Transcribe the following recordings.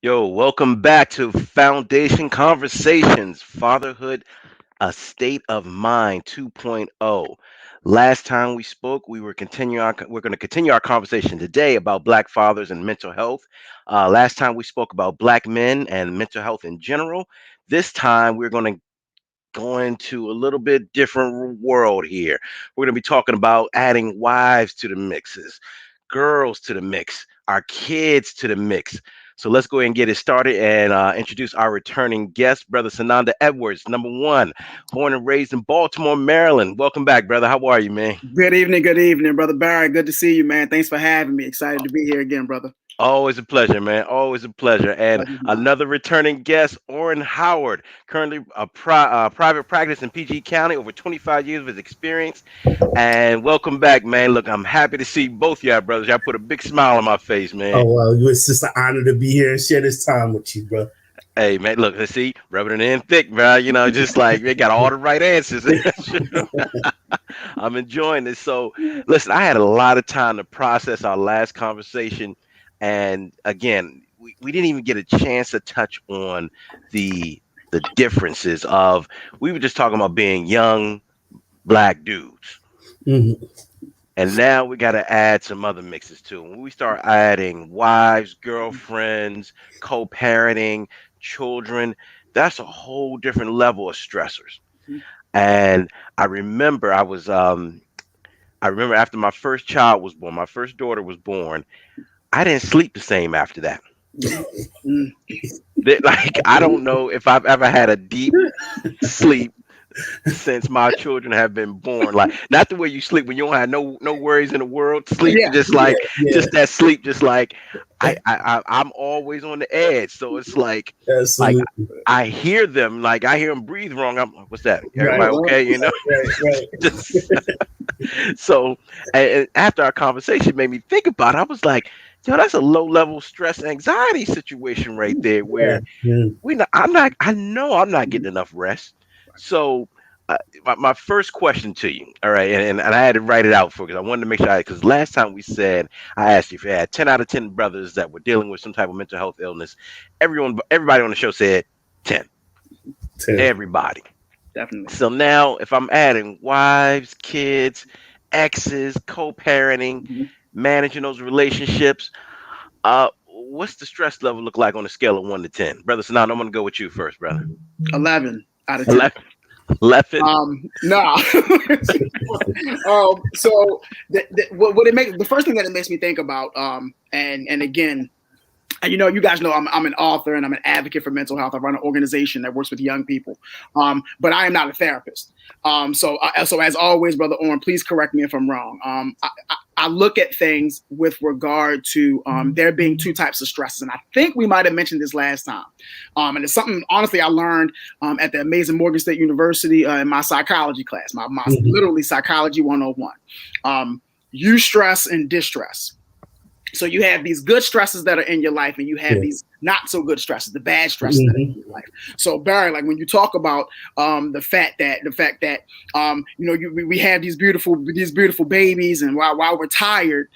Yo, welcome back to Foundation Conversations, Fatherhood, a State of Mind 2.0. Last time we spoke, we're going to continue our conversation today about black fathers and mental health. Last time we spoke about black men and mental health in general. This time we're going to go into a little bit different world here. We're going to be talking about adding wives to the mixes, girls to the mix, our kids to the mix. So let's go ahead and get it started and introduce our returning guest, Brother Sananda Edwards, number one, born and raised in Baltimore, Maryland. Welcome back, brother. How are you, man? Good evening, Brother Barry. Good to see you, man. Thanks for having me. Excited to be here again, brother. Always a pleasure, man. Always a pleasure. And Pleasure's mine. another returning guest, Orrin Howard, currently a private practice in PG County, over 25 years of his experience. And welcome back, man. Look, I'm happy to see both y'all brothers. Y'all put a big smile on my face, man. Oh, well, it's just an honor to be here and share this time with you, bro. Hey, man, look, let's see, rubbing it in thick, bro. You know, just like they got all the right answers. I'm enjoying this. So, listen, I had a lot of time to process our last conversation. And again, we didn't even get a chance to touch on the differences of, we were just talking about being young black dudes. Mhm. And now we got to add some other mixes too. When we start adding wives, girlfriends, co-parenting, children, that's a whole different level of stressors. And I remember I remember after my first child was born, my first daughter was born, I didn't sleep the same after that. Mm. Like, I don't know if I've ever had a deep sleep since my children have been born. Like, not the way you sleep when you don't have no worries in the world. Sleep Yeah. just Yeah, like yeah, just that sleep, just like I'm always on the edge. So it's like absolutely. I hear them, like I hear them breathe wrong. I'm like, what's that? Right, Everybody okay? You know? right. Just so, and after our conversation made me think about it, I was like, yo, that's a low level stress anxiety situation right there Yeah. where Mm. I know I'm not getting enough rest. So, my first question to you, all right, and I had to write it out for because I wanted to make sure, because last time we said, I asked you if you had 10 out of 10 brothers that were dealing with some type of mental health illness. Everybody on the show said 10. Ten. Everybody. Definitely. So now, if I'm adding wives, kids, exes, co-parenting, Mhm. managing those relationships, what's the stress level look like on a scale of 1 to 10, brother? So now I'm gonna go with you first, brother. 11 out of 10. 11. 11. No. So what it makes the first thing that it makes me think about, and again, and you guys know I'm an author and I'm an advocate for mental health. I run an organization that works with young people, but I am not a therapist. So as always, Brother Orrin, please correct me if I'm wrong. I look at things with regard to there being two types of stresses, and I think we might have mentioned this last time. And it's something honestly I learned at the amazing Morgan State University in my psychology class, my Mhm. literally psychology 101. Eustress and distress. So you have these good stresses that are in your life, and you have Yeah. these not so good stresses, the bad stresses that are Mhm. in your life. So Barry, like when you talk about the fact that we have these beautiful babies, and while we're tired,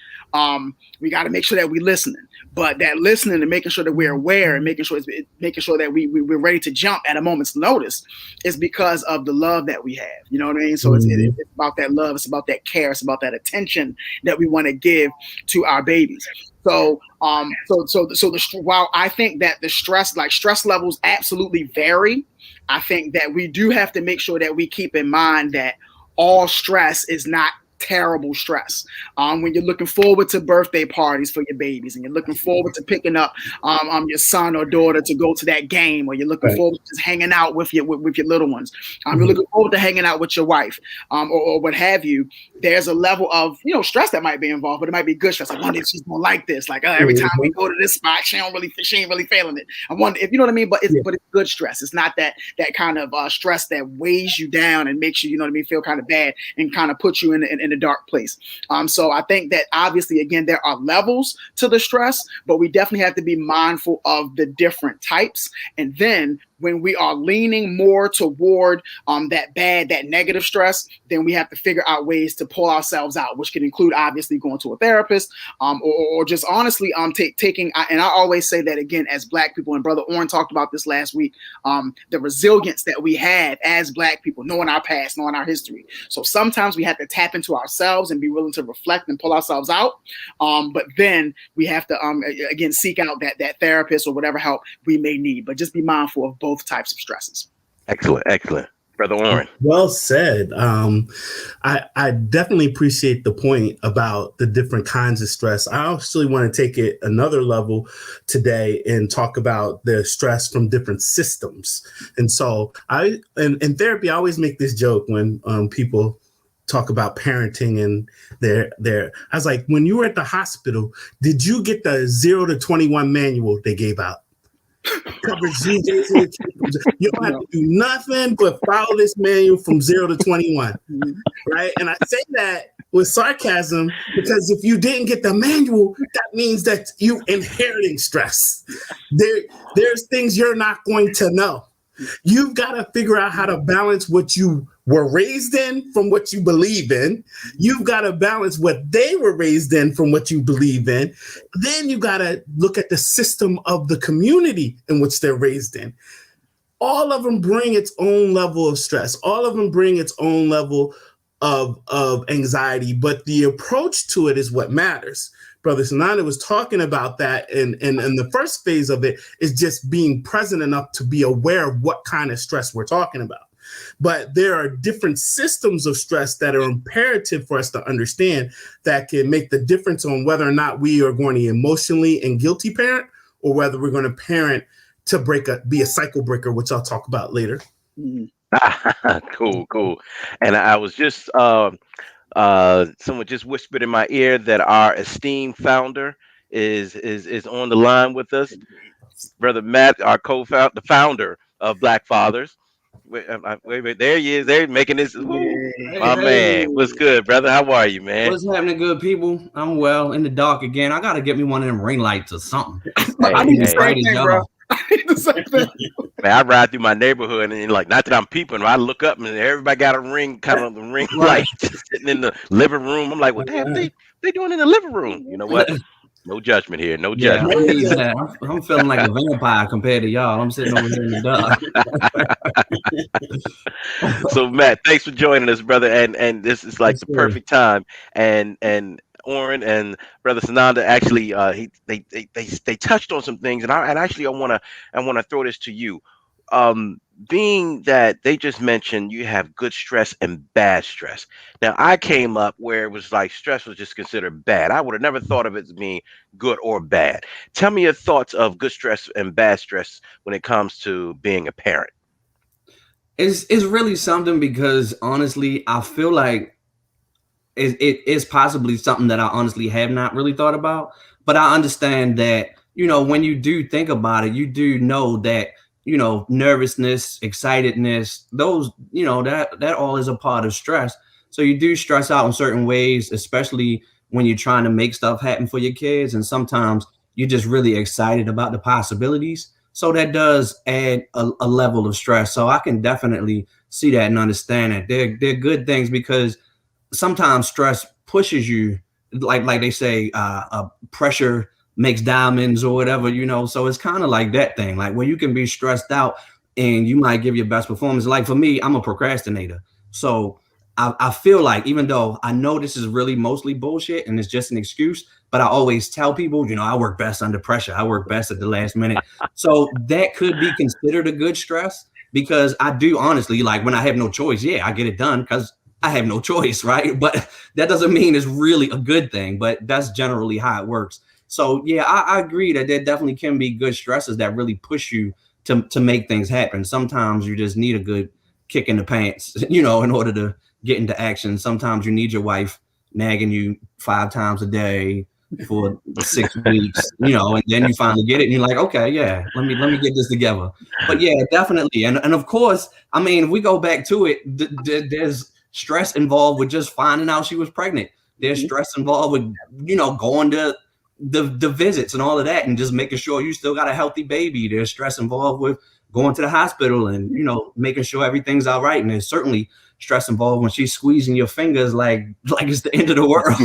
we got to make sure that we're listening. But that listening and making sure that we're aware and making sure that we're ready to jump at a moment's notice is because of the love that we have. You know what I mean? So Mhm. it's about that love, it's about that care, it's about that attention that we want to give to our babies. So, while I think that the stress levels absolutely vary, I think that we do have to make sure that we keep in mind that all stress is not terrible stress. When you're looking forward to birthday parties for your babies, and you're looking forward to picking up your son or daughter to go to that game, or you're looking Right. forward to just hanging out with your little ones, you're Mhm. looking forward to hanging out with your wife, or what have you. There's a level of stress that might be involved, but it might be good stress. I wonder if she's gonna like this. Like every time we Mhm. go to this spot, she ain't really feeling it. I wonder if you know what I mean. But Yeah. it's good stress. It's not that kind of stress that weighs you down and makes you what I mean feel kind of bad and kind of puts you in a dark place. So I think that obviously again there are levels to the stress, but we definitely have to be mindful of the different types, and then when we are leaning more toward that negative stress, then we have to figure out ways to pull ourselves out, which can include obviously going to a therapist, or just honestly taking. And I always say that again, as Black people, and Brother Orrin talked about this last week, the resilience that we have as Black people, knowing our past, knowing our history. So sometimes we have to tap into ourselves and be willing to reflect and pull ourselves out. But then we have to again seek out that therapist or whatever help we may need. But just be mindful of both types of stresses. Excellent. Brother Warren. Well said. I definitely appreciate the point about the different kinds of stress. I actually want to take it another level today and talk about the stress from different systems. And so in therapy, I always make this joke when people talk about parenting and I was like, when you were at the hospital, did you get the 0 to 21 manual they gave out? You don't have to do nothing but follow this manual from 0 to 21, right? And I say that with sarcasm because if you didn't get the manual, that means that you inheriting stress. There's things you're not going to know. You've got to figure out how to balance what you were raised in from what you believe in. You've got to balance what they were raised in from what you believe in. Then you got to look at the system of the community in which they're raised in. All of them bring its own level of stress. All of them bring its own level of anxiety, but the approach to it is what matters. Brother Sananda was talking about that, and the first phase of it is just being present enough to be aware of what kind of stress we're talking about. But there are different systems of stress that are imperative for us to understand that can make the difference on whether or not we are going to emotionally and guilty parent or whether we're going to parent to be a cycle breaker, which I'll talk about later. Cool. And I was just someone just whispered in my ear that our esteemed founder is on the line with us, Brother Matt, our the founder of Black Fathers. Wait, there he is. They're making this. Man, what's good, brother? How are you, man? What's happening, good people? I'm well in the dark again. I gotta get me one of them ring lights or something. I need the same thing, bro. I need the same thing. Man, I ride through my neighborhood and like, not that I'm peeping, but I look up and everybody got a ring, kind of the ring light sitting in the living room. I'm like, what the hell they doing in the living room? You know what? No judgment here. No judgment. Yeah, I'm feeling like a vampire compared to y'all. I'm sitting over here in the dark. So Matt, thanks for joining us, brother. And this is like the perfect time. And Orrin and Brother Sananda actually they touched on some things, and I want to throw this to you. Being that they just mentioned you have good stress and bad stress. Now, I came up where it was like stress was just considered bad. I would have never thought of it as being good or bad. Tell me your thoughts of good stress and bad stress when it comes to being a parent. It's really something because honestly, I feel like it is possibly something that I honestly have not really thought about. But I understand that, when you do think about it, you do know that nervousness, excitedness, those, that all is a part of stress. So you do stress out in certain ways, especially when you're trying to make stuff happen for your kids. And sometimes you're just really excited about the possibilities. So that does add a level of stress. So I can definitely see that and understand that they're good things because sometimes stress pushes you, like they say, pressure makes diamonds or whatever, so it's kind of like that thing, like where you can be stressed out and you might give your best performance. Like for me, I'm a procrastinator. So I feel like, even though I know this is really mostly bullshit and it's just an excuse, but I always tell people, I work best under pressure. I work best at the last minute. So that could be considered a good stress because I do honestly, like when I have no choice, I get it done because I have no choice, right? But that doesn't mean it's really a good thing, but that's generally how it works. So, I agree that there definitely can be good stresses that really push you to make things happen. Sometimes you just need a good kick in the pants, in order to get into action. Sometimes you need your wife nagging you 5 times a day for 6 weeks, and then you finally get it and you're like, okay, let me get this together. But definitely. And of course, I mean, if we go back to it, there's stress involved with just finding out she was pregnant. There's stress involved with, going to the visits and all of that, and just making sure you still got a healthy baby. There's stress involved with going to the hospital and making sure everything's all right. And there's certainly stress involved when she's squeezing your fingers like it's the end of the world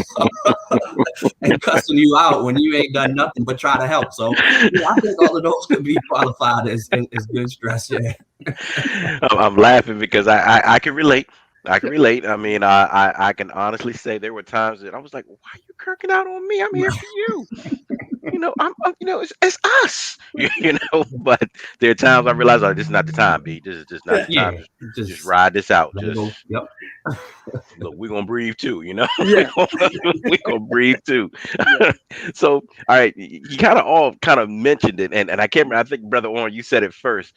and cussing you out when you ain't done nothing but try to help. So I think all of those could be qualified as good stress. Yeah. I'm laughing because I can relate. I can relate. I mean, I can honestly say there were times that I was like, "Why are you kirking out on me? I'm here for you." It's us. But there are times I realize, oh, this is not the time, B. This is just not the time. Yeah. Just ride this out. Just Go. Yep. look, we're gonna breathe too. Yeah. We're gonna breathe too. So, all right, you kind of mentioned it, and I can't remember. I think Brother Orrin, you said it first,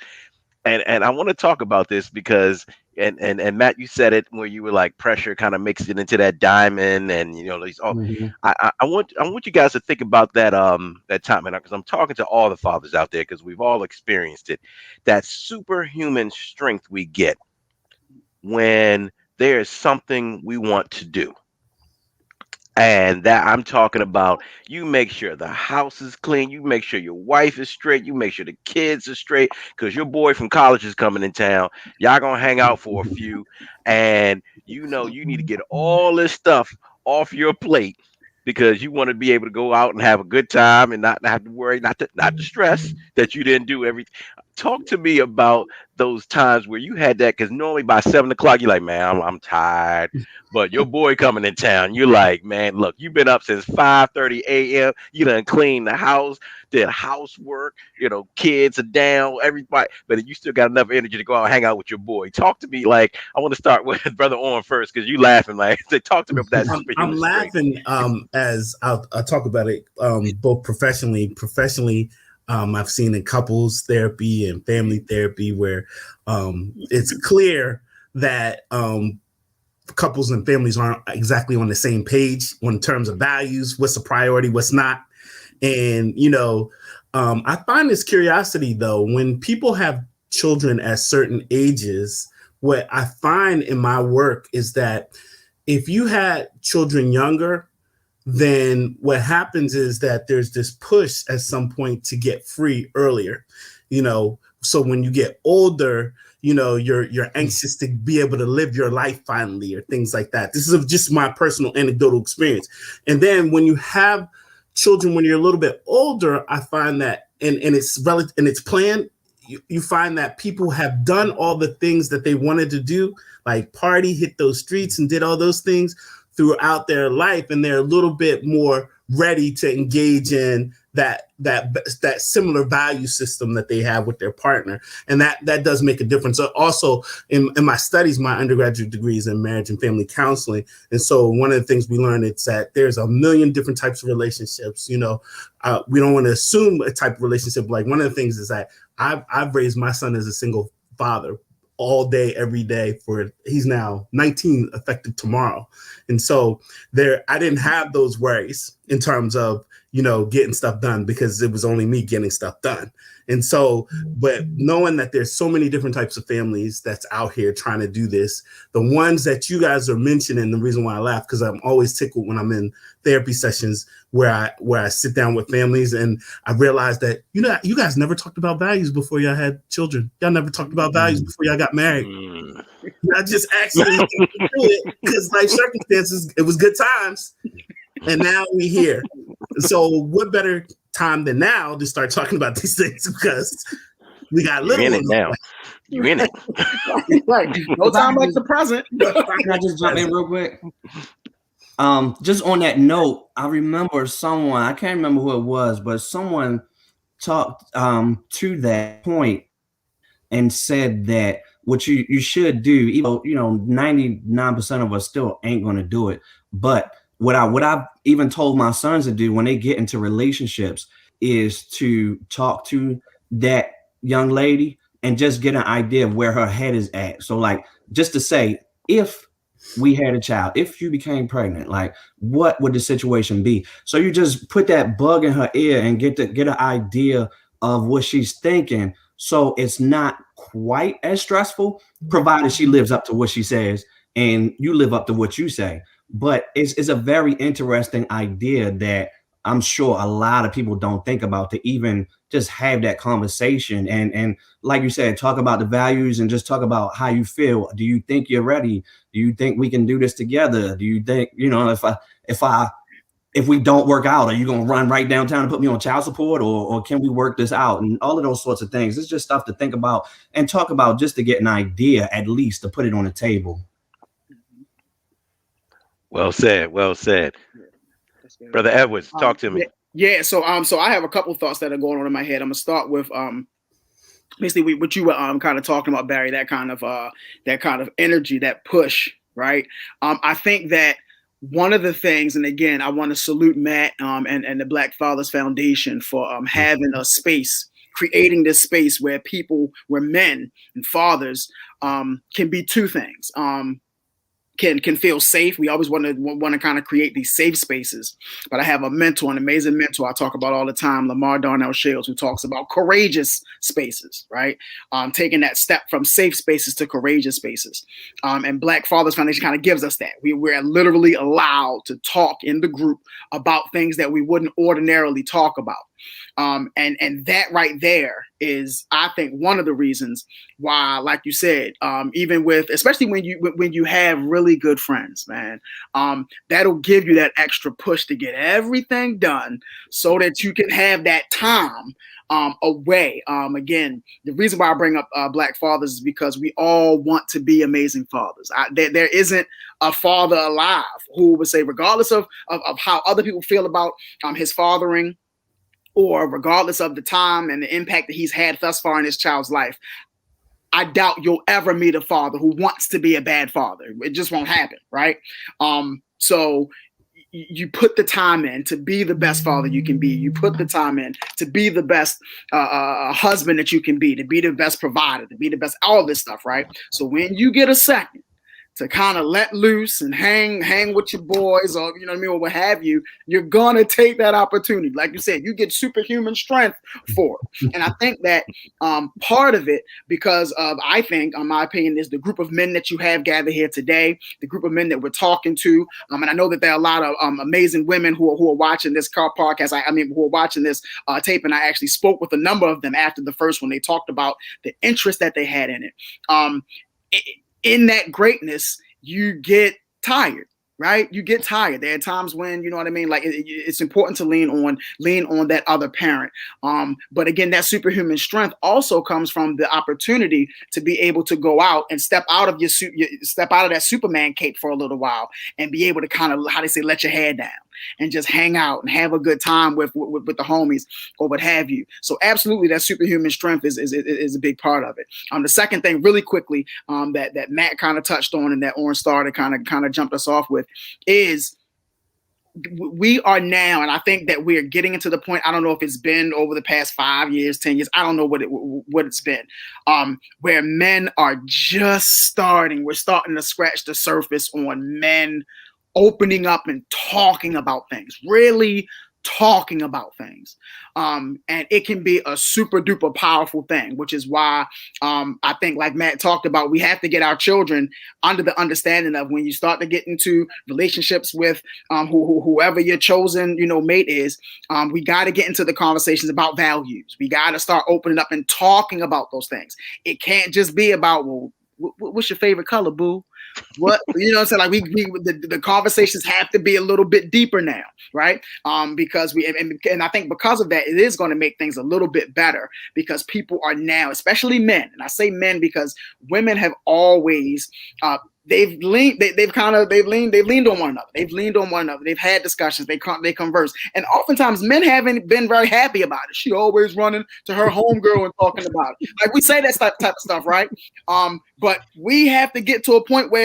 and I want to talk about this because and Matt, you said it where you were like pressure kind of makes it into that diamond, and these all. Mhm. I want you guys to think about that time, and because I'm talking to all the fathers out there because we've all experienced it, that superhuman strength we get when there is something we want to do. And that I'm talking about, you make sure the house is clean, you make sure your wife is straight, you make sure the kids are straight, because your boy from college is coming in town. Y'all gonna hang out for a few, and you need to get all this stuff off your plate because you want to be able to go out and have a good time and not have to worry, not to stress that you didn't do everything. Talk to me about those times where you had that, because normally by 7 o'clock you're like, man, I'm tired, but your boy coming in town, you're like, man, look, you've been up since 5:30 a.m. You done cleaned the house, did housework, kids are down, everybody, but you still got enough energy to go out and hang out with your boy. Talk to me, like, I want to start with Brother Orrin first, because you laughing, like, talk to me about that I'm superhuman strength. laughing as I'll talk about it both professionally. Professionally, I've seen in couples therapy and family therapy where it's clear that couples and families aren't exactly on the same page in terms of values, what's a priority, what's not. And, I find this curiosity, though, when people have children at certain ages, what I find in my work is that if you had children younger, then what happens is that there's this push at some point to get free earlier. So when you get older, you're anxious to be able to live your life finally, or things like that. This is just my personal anecdotal experience. And then when you have children when you're a little bit older, I find that and it's relative and it's planned, you find that people have done all the things that they wanted to do, like party, hit those streets, and did all those things throughout their life, and they're a little bit more ready to engage in that similar value system that they have with their partner, and that does make a difference. So also, in my studies, my undergraduate degree is in marriage and family counseling, and so one of the things we learned is that there's a million different types of relationships. We don't want to assume a type of relationship. Like, one of the things is that I've raised my son as a single father all day, every day he's now 19, effective tomorrow. And so I didn't have those worries in terms of, getting stuff done, because it was only me getting stuff done. And so, but knowing that there's so many different types of families that's out here trying to do this, the ones that you guys are mentioning, the reason why I laugh, because I'm always tickled when I'm in therapy sessions where I sit down with families and I realize that, you guys never talked about values before y'all had children. Y'all never talked about values before y'all got married. Y'all just actually do it because life circumstances, it was good times. And now we here. So what better time than now to start talking about these things, because we got little You're in it now. You're in it. Right. No time like the present. Can I just jump in real quick? Just on that note, I remember someone, I can't remember who it was, but someone talked to that point and said that what you should do, even though 99% of us still ain't going to do it, but what I've even told my sons to do when they get into relationships is to talk to that young lady and just get an idea of where her head is at. So, like, just to say, if we had a child, if you became pregnant, like, what would the situation be? So you just put that bug in her ear and get an idea of what she's thinking. So it's not quite as stressful, provided she lives up to what she says and you live up to what you say. But it's a very interesting idea that I'm sure a lot of people don't think about to even just have that conversation. And like you said, talk about the values and just talk about how you feel. Do you think you're ready? Do you think we can do this together? Do you think, if we don't work out, are you going to run right downtown and put me on child support, or can we work this out? And all of those sorts of things. It's just stuff to think about and talk about, just to get an idea, at least to put it on the table. Well said. Well said. Brother Edwards, talk to me. Yeah. So I have a couple thoughts that are going on in my head. I'm gonna start with basically what you were kind of talking about, Barry. That kind of energy, that push, right? I think that one of the things, and again, I want to salute Matt and the Black Fathers Foundation for having a space, creating this space where men and fathers can be two things. Can feel safe. We always want to kind of create these safe spaces. But I have a mentor, an amazing mentor I talk about all the time, Lamar Darnell Shields, who talks about courageous spaces, right? Taking that step from safe spaces to courageous spaces. And Black Fathers Foundation kind of gives us that. We're literally allowed to talk in the group about things that we wouldn't ordinarily talk about. And that right there is, I think, one of the reasons why, like you said, even especially when you have really good friends, man, that'll give you that extra push to get everything done so that you can have that time away. Again, the reason why I bring up Black fathers is because we all want to be amazing fathers. There isn't a father alive who would say, regardless of how other people feel about his fathering, or regardless of the time and the impact that he's had thus far in his child's life, I doubt you'll ever meet a father who wants to be a bad father. It just won't happen, right? So you put the time in to be the best father you can be. You put the time in to be the best husband that you can be, to be the best provider, to be the best, all this stuff, right? So when you get a second to kind of let loose and hang with your boys, or you know what I mean, or what have you, you're gonna take that opportunity. Like you said, you get superhuman strength for it. And I think that part of it, because of, I think, in my opinion, is the group of men that you have gathered here today, the group of men that we're talking to. And I know that there are a lot of amazing women who are watching this podcast. Who are watching this tape, and I actually spoke with a number of them after the first one. They talked about the interest that they had in it. In that greatness, you get tired, right? You get tired. There are times when, you know what I mean? Like it's important to lean on that other parent. But again, that superhuman strength also comes from the opportunity to be able to go out and step out of that Superman cape for a little while and be able to kind of, how they say, let your hair down and just hang out and have a good time with the homies or what have you. So absolutely, that superhuman strength is a big part of it. The second thing, really quickly, that Matt kind of touched on and that Orange Starter kind of jumped us off with is, we are now, and I think that we are getting into the point, I don't know if it's been over the past 5 years, 10 years, I don't know what it's been, where men are just we're starting to scratch the surface on men opening up and talking about things, really talking about things. And it can be a super duper powerful thing, which is why I think, like Matt talked about, we have to get our children under the understanding of, when you start to get into relationships with whoever your chosen, mate is, we got to get into the conversations about values. We got to start opening up and talking about those things. It can't just be about, well, what's your favorite color, boo? What, you know what I'm saying? Like the conversations have to be a little bit deeper now, right? Because and I think because of that, it is going to make things a little bit better, because people are now, especially men, and I say men because women have always they've leaned on one another. They've leaned on one another. They've had discussions. They converse, and oftentimes men haven't been very happy about it. She always running to her homegirl and talking about it. Like, we say that type of stuff, right? But we have to get to a point where,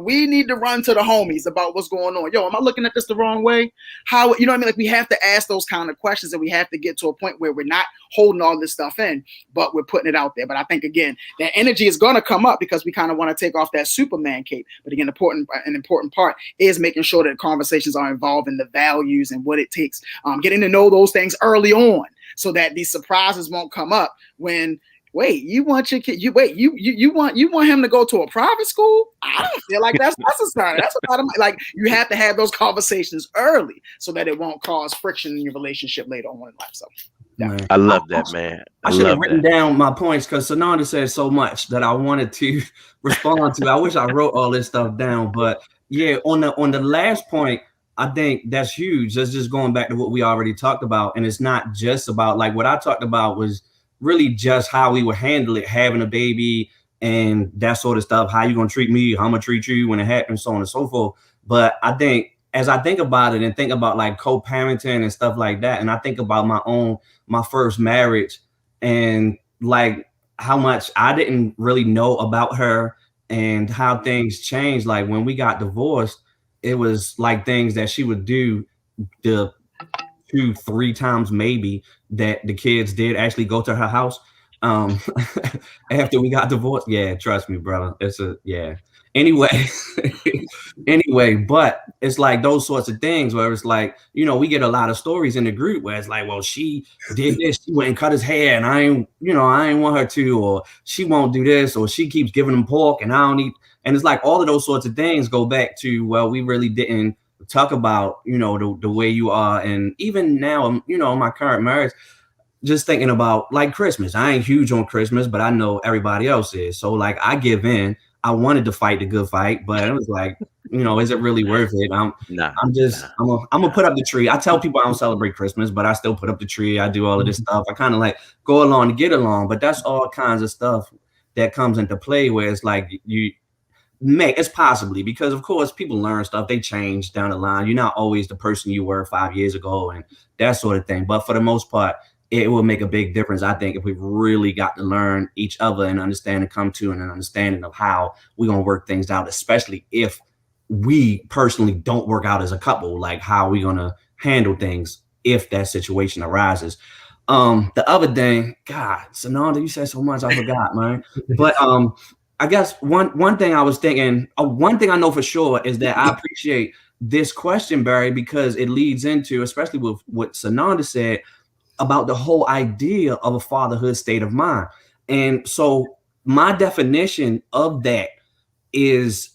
we need to run to the homies about what's going on. Am I looking at this the wrong way? How, you know what I mean? Like, we have to ask those kind of questions, and we have to get to a point where we're not holding all this stuff in, but we're putting it out there. But I think, again, that energy is going to come up because we kind of want to take off that Superman cape. But again, an important part is making sure that conversations are involved in the values and what it takes, getting to know those things early on, so that these surprises won't come up when wait, you want your kid? You want him to go to a private school? I don't feel like that's necessary. That's a lot of money. Like, you have to have those conversations early so that it won't cause friction in your relationship later on in life. So, yeah. Man. I love that, man. I should have written down my points because Sananda said so much that I wanted to respond to. I wish I wrote all this stuff down, but yeah, on the last point, I think that's huge. That's just going back to what we already talked about, and it's not just about, like, what I talked about was really just how we would handle it, having a baby and that sort of stuff. How you gonna treat me? How I'm gonna treat you when it happens, so on and so forth. But I think as I think about it and think about like co-parenting and stuff like that, and I think about my first marriage and like how much I didn't really know about her and how things changed. Like when we got divorced, it was like things that she would do the 2-3 times maybe that the kids did actually go to her house after we got divorced. Yeah, trust me, brother. Anyway, anyway, but it's like those sorts of things where it's like, we get a lot of stories in the group where it's like, well, she did this, she went and cut his hair and I ain't want her to, or she won't do this, or she keeps giving him pork and I don't eat. And it's like all of those sorts of things go back to, well, we really didn't talk about, the way you are. And even now, my current marriage, just thinking about like Christmas. I ain't huge on Christmas, but I know everybody else is. So like I give in. I wanted to fight the good fight, but it was like, is it really worth it? I'm gonna put up the tree. I tell people I don't celebrate Christmas, but I still put up the tree. I do all of this stuff. I kind of like go along to get along, but that's all kinds of stuff that comes into play where it's like it's possibly because of course people learn stuff, they change down the line. You're not always the person you were 5 years ago and that sort of thing. But for the most part, it will make a big difference, I think, if we've really got to learn each other and understand and come to an understanding of how we're going to work things out, especially if we personally don't work out as a couple, like how we're going to handle things if that situation arises. The other thing, God, Sananda, you said so much, I forgot, man. But I guess one thing I was thinking, one thing I know for sure is that I appreciate this question, Barry, because it leads into, especially with what Sananda said, about the whole idea of a fatherhood state of mind. And so my definition of that is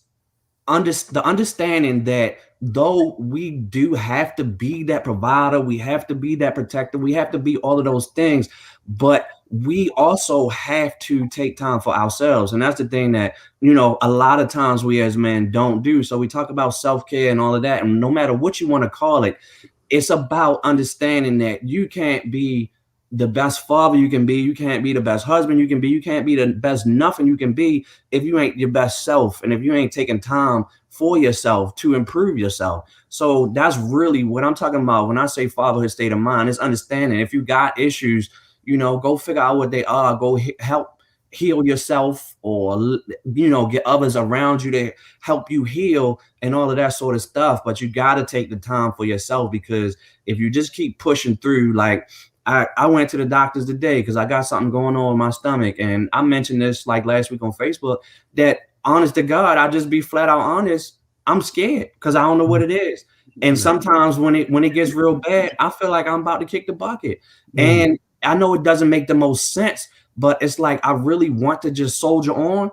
the understanding that though we do have to be that provider, we have to be that protector, we have to be all of those things, but we also have to take time for ourselves. And that's the thing that, a lot of times we as men don't do. So we talk about self-care and all of that. And no matter what you want to call it, it's about understanding that you can't be the best father you can be. You can't be the best husband you can be. You can't be the best nothing you can be if you ain't your best self and if you ain't taking time for yourself to improve yourself. So that's really what I'm talking about when I say fatherhood state of mind, is understanding if you got issues, go figure out what they are, go help heal yourself, or get others around you to help you heal and all of that sort of stuff. But you got to take the time for yourself, because if you just keep pushing through, like I went to the doctors today because I got something going on with my stomach, and I mentioned this like last week on Facebook, that honest to God, I just be flat out honest, I'm scared because I don't know what it is. And sometimes when it gets real bad, I feel like I'm about to kick the bucket. And I know it doesn't make the most sense, but it's like I really want to just soldier on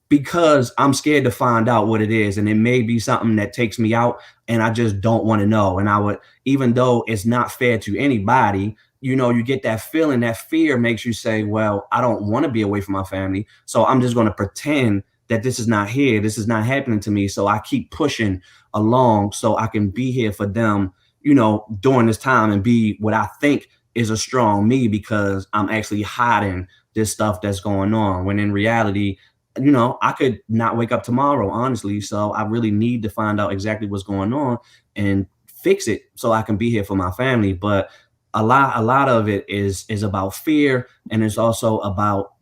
because I'm scared to find out what it is. And it may be something that takes me out and I just don't want to know. And I would, even though it's not fair to anybody, you get that feeling, that fear makes you say, well, I don't want to be away from my family. So I'm just going to pretend that this is not here. This is not happening to me. So I keep pushing along so I can be here for them, during this time and be what I think is a strong me, because I'm actually hiding this stuff that's going on, when in reality, I could not wake up tomorrow, honestly. So I really need to find out exactly what's going on and fix it so I can be here for my family. But a lot of it is about fear, and it's also about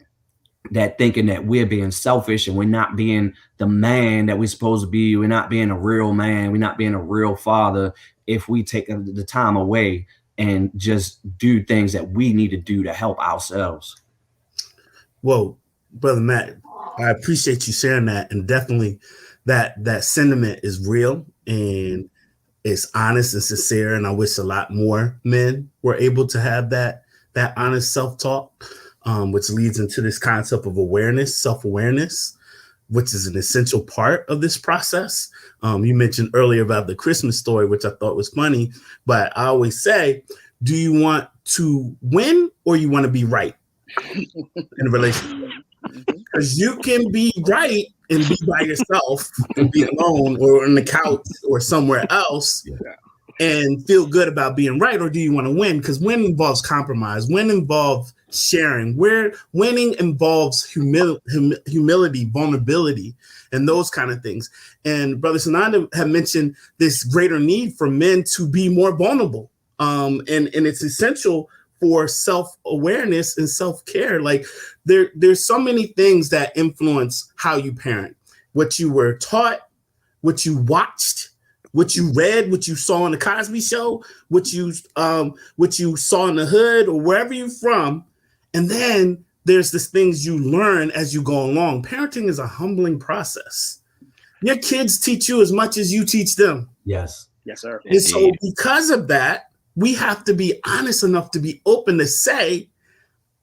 that thinking that we're being selfish and we're not being the man that we're supposed to be. We're not being a real man. We're not being a real father if we take the time away and just do things that we need to do to help ourselves. Well, Brother Matt, I appreciate you sharing that. And definitely that sentiment is real and it's honest and sincere. And I wish a lot more men were able to have that honest self-talk. which leads into this concept of awareness, self-awareness, which is an essential part of this process. You mentioned earlier about the Christmas story, which I thought was funny, but I always say, do you want to win or you want to be right in a relationship? Because you can be right and be by yourself and be alone or on the couch or somewhere else and feel good about being right, or do you want to win? Because win involves compromise, win involves sharing, where winning involves humility, vulnerability, and those kind of things. And Brother Sananda had mentioned this greater need for men to be more vulnerable. And it's essential for self-awareness and self-care. Like there's so many things that influence how you parent, what you were taught, what you watched, what you read, what you saw on the Cosby Show, what you saw in the hood or wherever you're from. And then there's these things you learn as you go along. Parenting is a humbling process. Your kids teach you as much as you teach them. Yes. Yes, sir. And so because of that, we have to be honest enough to be open to say,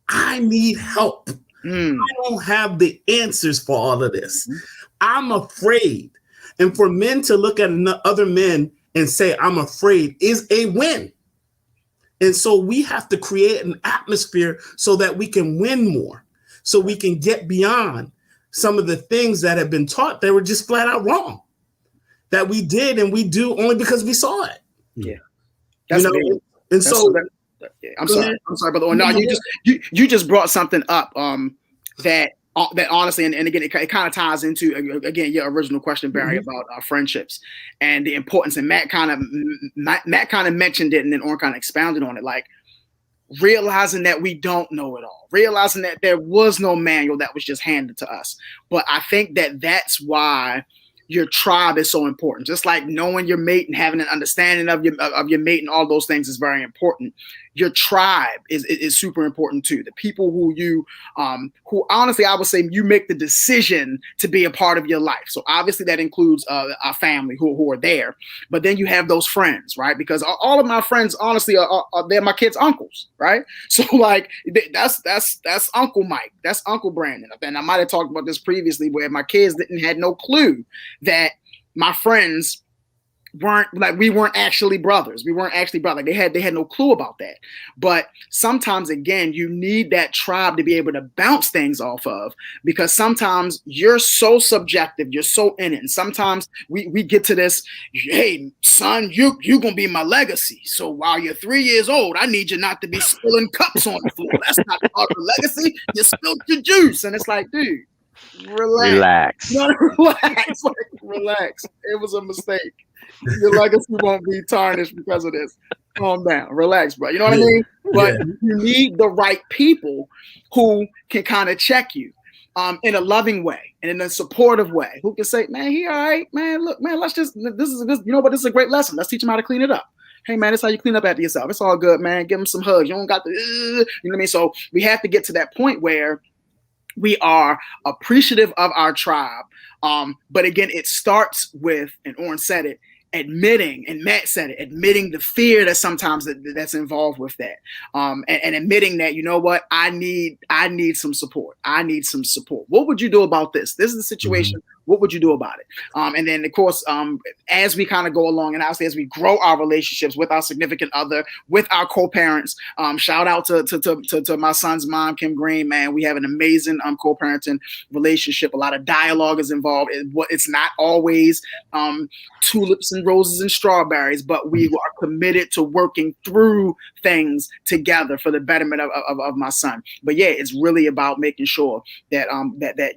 I need help. I don't have the answers for all of this. I'm afraid. And for men to look at other men and say, I'm afraid is a win. And so we have to create an atmosphere so that we can win more, so we can get beyond some of the things that have been taught that were just flat out wrong, that we did and we do only because we saw it. Yeah. That's and that's so I'm sorry, brother. No, you just brought something up that honestly, and again, it kind of ties into again your original question, Barry, about friendships and the importance. And Matt kind of mentioned it, and then Orrin kind of expounded on it, like realizing that we don't know it all, realizing that there was no manual that was just handed to us. But I think that that's why your tribe is so important. Just like knowing your mate and having an understanding of your mate and all those things is very important. Your tribe is super important too. The people who honestly, I would say you make the decision to be a part of your life. So obviously that includes our family who are there, but then you have those friends, right? Because all of my friends, honestly, they're my kids' uncles, right? So like that's Uncle Mike, that's Uncle Brandon. And I might have talked about this previously, where my kids had no clue that my friends we weren't actually brothers. We weren't actually brothers. They had no clue about that. But sometimes, again, you need that tribe to be able to bounce things off of, because sometimes you're so subjective, you're so in it. And sometimes we get to this, hey, son, you gonna be my legacy. So while you're 3 years old, I need you not to be spilling cups on the floor. That's not part of the legacy. You spilled your juice. And it's like, dude, relax. No, relax. Like, relax. It was a mistake. Your legacy won't be tarnished because of this. Calm down, relax, bro. You know what I mean? But you need the right people who can kind of check you in a loving way and in a supportive way, who can say, man, he all right, man. Look, man, let's just this is a great lesson. Let's teach him how to clean it up. Hey, man, that's how you clean up after yourself. It's all good, man. Give him some hugs. You don't got to, you know what I mean? So we have to get to that point where we are appreciative of our tribe. But again, it starts with, and Orrin said it, admitting, and Matt said it, admitting the fear that sometimes that's involved with that, and admitting that, you know what, I need some support. I need some support. What would you do about this? This is the situation. What would you do about it? And then, of course, as we kind of go along, and obviously as we grow our relationships with our significant other, with our co-parents, shout out to my son's mom, Kim Green, man. We have an amazing co-parenting relationship. A lot of dialogue is involved. It's not always tulips and roses and strawberries, but we are committed to working through things together for the betterment of my son. But yeah, it's really about making sure that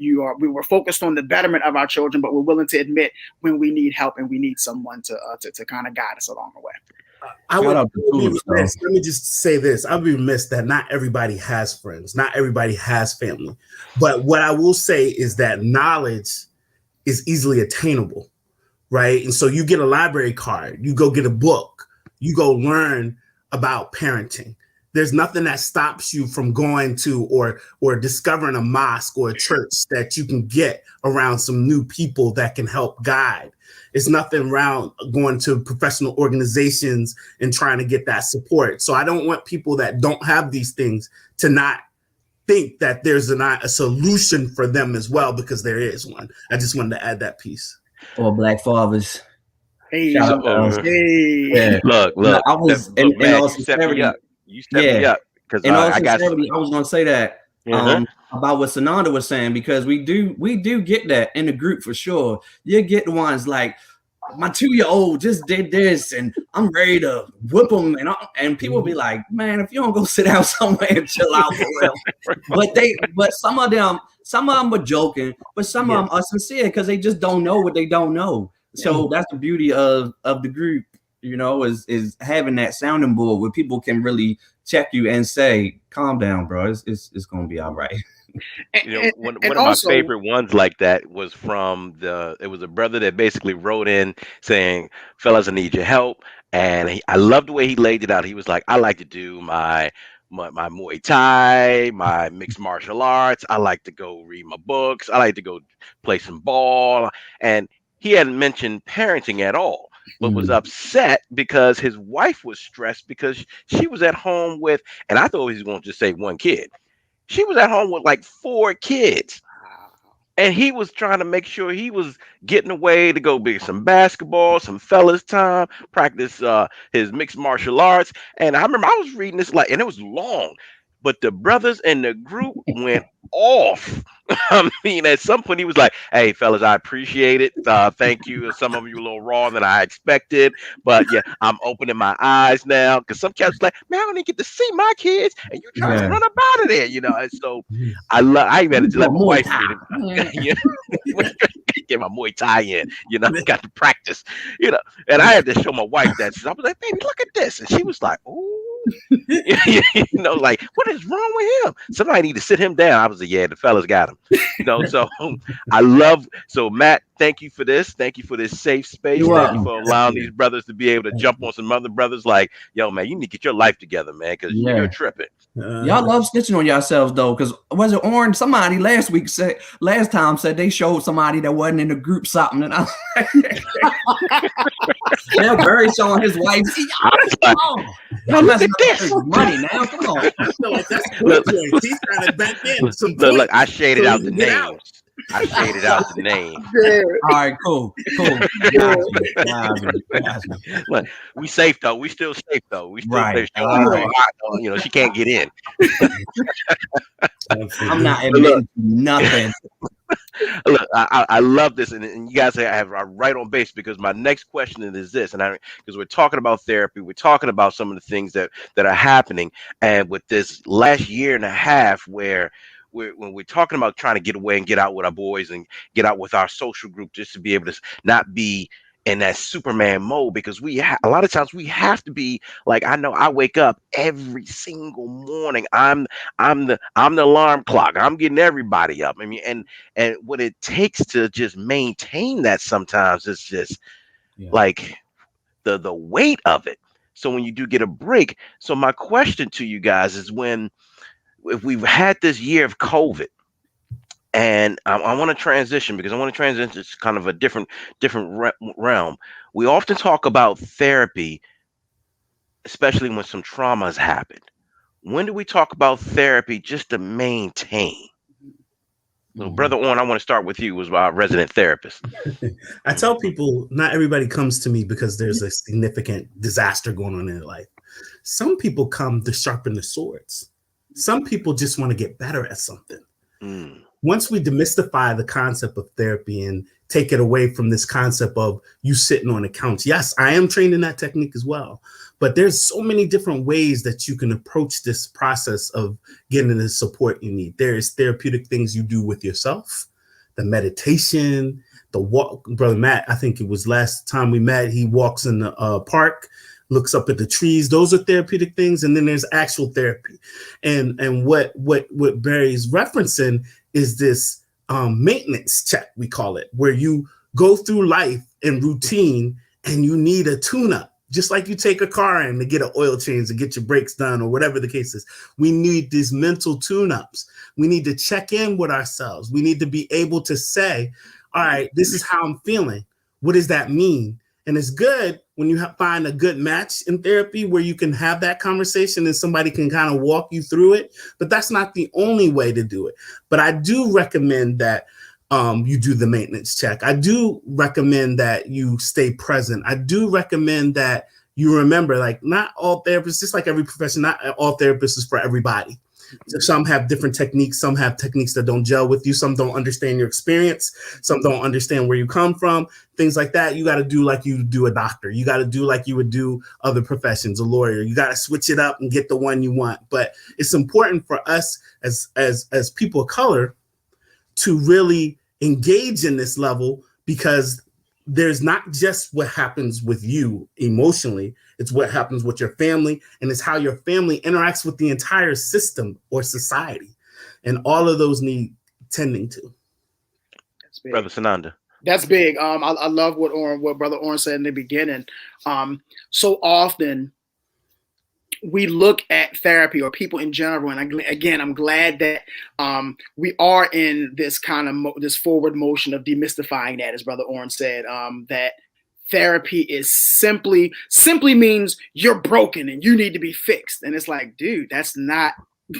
we were focused on the betterment of our children, but we're willing to admit when we need help and we need someone to kind of guide us along the way. Let me just say this. I would be remiss that not everybody has friends, not everybody has family. But what I will say is that knowledge is easily attainable, right? And so you get a library card, you go get a book, you go learn about parenting. There's nothing that stops you from going to or discovering a mosque or a church that you can get around some new people that can help guide. It's nothing around going to professional organizations and trying to get that support. So I don't want people that don't have these things to not think that there's a solution for them as well, because there is one. I just wanted to add that piece. Or Black fathers. Hey, Shout So out to us. hey. Yeah. look, No, look, I was look, in Matt, all you set me sincerity. up. You set me Yeah. up because In all I got. sincerity, I was gonna say that Uh-huh. about what Sananda was saying, because we do get that in the group for sure. You get the ones like, my 2-year-old just did this and I'm ready to whip them, and people be like, man, if you don't go sit down somewhere and chill out for real. But some of them were joking, but some of them are sincere because they just don't know what they don't know. So that's the beauty of the group, is having that sounding board where people can really check you and say, calm down, bro, it's gonna be all right. One And of my also, favorite ones like that was it was a brother that basically wrote in saying, fellas, I need your help. And I love the way he laid it out. He was like, I like to do my Muay Thai, my mixed martial arts. I like to go read my books. I like to go play some ball. And he hadn't mentioned parenting at all, but was upset because his wife was stressed because she was at home with, and I thought he was going to just say one kid. She was at home with like 4 kids. And he was trying to make sure he was getting away to go be some basketball, some fellas time, practice his mixed martial arts. And I remember I was reading this and it was long, but the brothers in the group went off. I mean, at some point he was like, "Hey, fellas, I appreciate it. Thank you. Some of you a little raw than I expected, but yeah, I'm opening my eyes now." Because some cats was like, "Man, I don't even get to see my kids, and you're trying to Yeah. run up out of there," And so I even had to let my Muay wife Thai. read it. Get my Muay Thai in, got to practice, And I had to show my wife that. I was like, "Baby, look at this," and she was like, "Ooh." Like, what is wrong with him? Somebody need to sit him down. I was like, yeah, the fellas got him. So so Matt, thank you for this. Thank you for this safe space. You're Thank you welcome. for allowing these brothers to be able to jump on some other brothers like, yo, man, you need to get your life together, man, because you're tripping. Y'all love snitching on yourselves though, because was it Orange? Somebody last time said they showed somebody that wasn't in the group something, and now Barry showing his wife. Come on, y'all messing up his money now. Come on. Look, He's trying to back in some look, I shaded so out you the can get names. out. I shaded out the names. All right, cool. Got you. Look, we safe though. We still safe though. We still Right. safe. All right. She can't get in. I'm not But look, admitting nothing. look, I love this, and you guys are right on base, because my next question is this, and because we're talking about therapy, we're talking about some of the things that are happening, and with this last year and a half, where when we're talking about trying to get away and get out with our boys and get out with our social group, just to be able to not be in that Superman mode, because a lot of times we have to be like, I know I wake up every single morning. I'm the alarm clock. I'm getting everybody up. I mean, and what it takes to just maintain that sometimes is just like the weight of it. So when you do get a break, so my question to you guys is, if we've had this year of COVID, and I want to transition, because I want to transition to kind of a different realm. We often talk about therapy, especially when some trauma has happened. When do we talk about therapy just to maintain? So, Brother Orn, I want to start with you, as our resident therapist. I tell people not everybody comes to me because there's a significant disaster going on in their life. Some people come to sharpen the swords. Some people just want to get better at something. Once we demystify the concept of therapy and take it away from this concept of you sitting on a couch. Yes, I am trained in that technique as well. But there's so many different ways that you can approach this process of getting the support you need. There's therapeutic things you do with yourself, the meditation, the walk. Brother Matt, I think it was last time we met, he walks in the park, looks up at the trees. Those are therapeutic things. And then there's actual therapy. And what Barry's referencing is this maintenance check, we call it, where you go through life in routine and you need a tune-up. Just like you take a car in to get an oil change and get your brakes done or whatever the case is. We need these mental tune-ups. We need to check in with ourselves. We need to be able to say, all right, this is how I'm feeling. What does that mean? And it's good when you find a good match in therapy where you can have that conversation and somebody can kind of walk you through it. But that's not the only way to do it. But I do recommend that you do the maintenance check. I do recommend that you stay present. I do recommend that you remember, like, not all therapists, just like every profession, not all therapists is for everybody. Some have different techniques. Some have techniques that don't gel with you. Some don't understand your experience. Some don't understand where you come from. Things like that. You got to do like you do a doctor. You got to do like you would do other professions, a lawyer. You got to switch it up and get the one you want. But it's important for us as people of color to really engage in this level, because there's not just what happens with you emotionally, it's what happens with your family, and it's how your family interacts with the entire system or society. And all of those need tending to. That's big. Brother Sananda. That's big. I love what Brother Oren said in the beginning. So often we look at therapy or people in general, and again, I'm glad that we are in this kind of this forward motion of demystifying that, as Brother Oren said, that therapy is simply means you're broken and you need to be fixed. And it's like, dude, that's not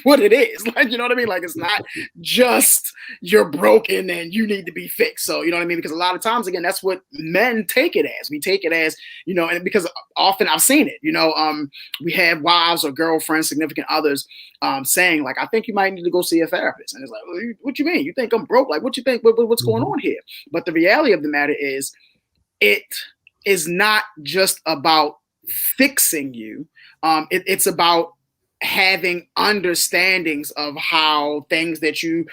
what it is. Like, you know what I mean? Like, it's not just you're broken and you need to be fixed. So, you know what I mean? Because a lot of times, again, that's what men take it as. We take it as, you know, and because often I've seen it, you know, we have wives or girlfriends, significant others saying, like, I think you might need to go see a therapist. And it's like, well, what you mean? You think I'm broke? Like, what you think? What's going on here? But the reality of the matter is, it is not just about fixing you. It's about having understandings of how things that you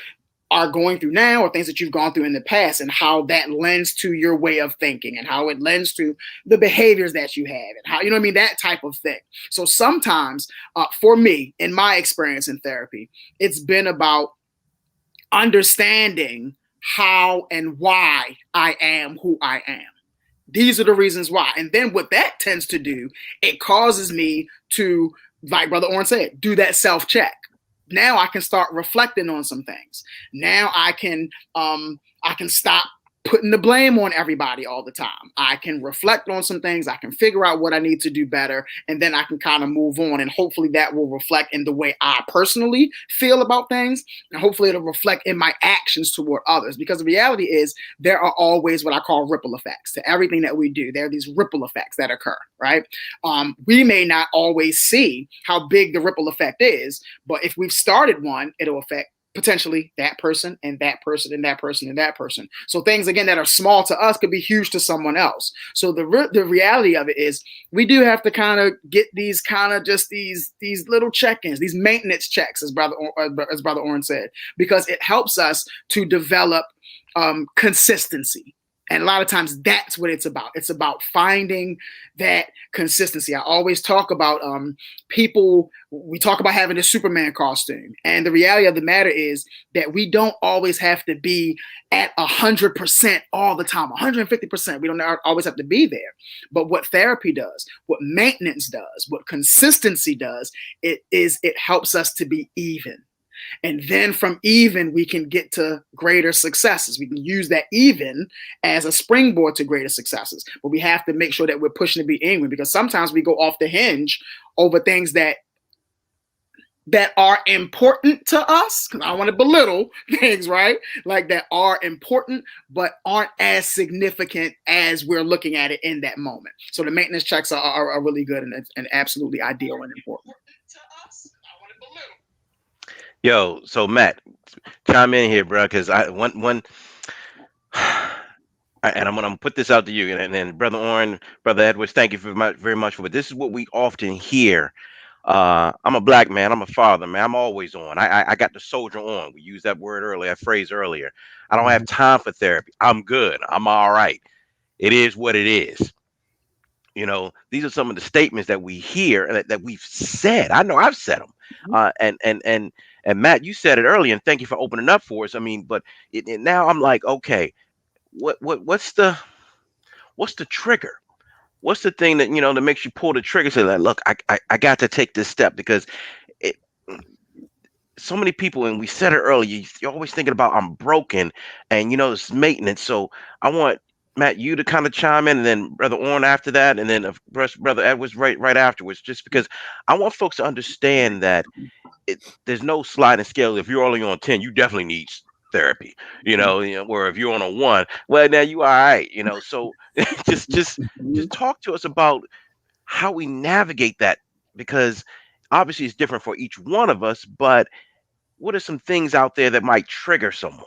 are going through now or things that you've gone through in the past, and how that lends to your way of thinking and how it lends to the behaviors that you have and how, you know what I mean, that type of thing. So sometimes for me, in my experience in therapy, it's been about understanding how and why I am who I am. These are the reasons why. And then what that tends to do, it causes me to, like Brother Oren said, do that self-check. Now I can start reflecting on some things. Now I can stop putting the blame on everybody all the time. I can reflect on some things. I can figure out what I need to do better, and then I can kind of move on. And hopefully that will reflect in the way I personally feel about things, and hopefully it'll reflect in my actions toward others. Because the reality is, there are always what I call ripple effects to everything that we do. There are these ripple effects that occur, right? We may not always see how big the ripple effect is, but if we've started one, it'll affect potentially that person and that person and that person and that person. So things, again, that are small to us could be huge to someone else. So the reality of it is, we do have to kind of get these kind of just these little check-ins, these maintenance checks, as Brother Oren said, because it helps us to develop consistency. And a lot of times that's what it's about. It's about finding that consistency. I always talk about people, we talk about having a Superman costume. And the reality of the matter is that we don't always have to be at 100% all the time, 150%. We don't always have to be there. But what therapy does, what maintenance does, what consistency does, it helps us to be even. And then from even, we can get to greater successes. We can use that even as a springboard to greater successes. But we have to make sure that we're pushing to be even, because sometimes we go off the hinge over things that are important to us. Because I don't want to belittle things, right? Like, that are important, but aren't as significant as we're looking at it in that moment. So the maintenance checks are really good and absolutely ideal and important. Yo, so Matt, chime in here, bro, because and I'm gonna put this out to you, and then Brother Oren, Brother Edwards, thank you very much for it. This is what we often hear. I'm a black man. I'm a father, man. I'm always on. I got the soldier on. We used that word earlier, that phrase earlier. I don't have time for therapy. I'm good. I'm all right. It is what it is. You know, these are some of the statements that we hear that we've said. I know I've said them. And Matt, you said it earlier, and thank you for opening up for us. I mean, but now I'm like, okay, what's the trigger? What's the thing that, that makes you pull the trigger? Say that, look, I got to take this step, because it, so many people, and we said it earlier, you're always thinking about, I'm broken, and this maintenance. So I want Matt, you to kind of chime in, and then Brother Orrin after that, and then Brother Edwards right afterwards, just because I want folks to understand that there's no sliding scale. If you're only on 10, you definitely need therapy. Or if you're on a 1, well, now you all right. So just just Mhm. just talk to us about how we navigate that, because obviously it's different for each one of us. But what are some things out there that might trigger someone?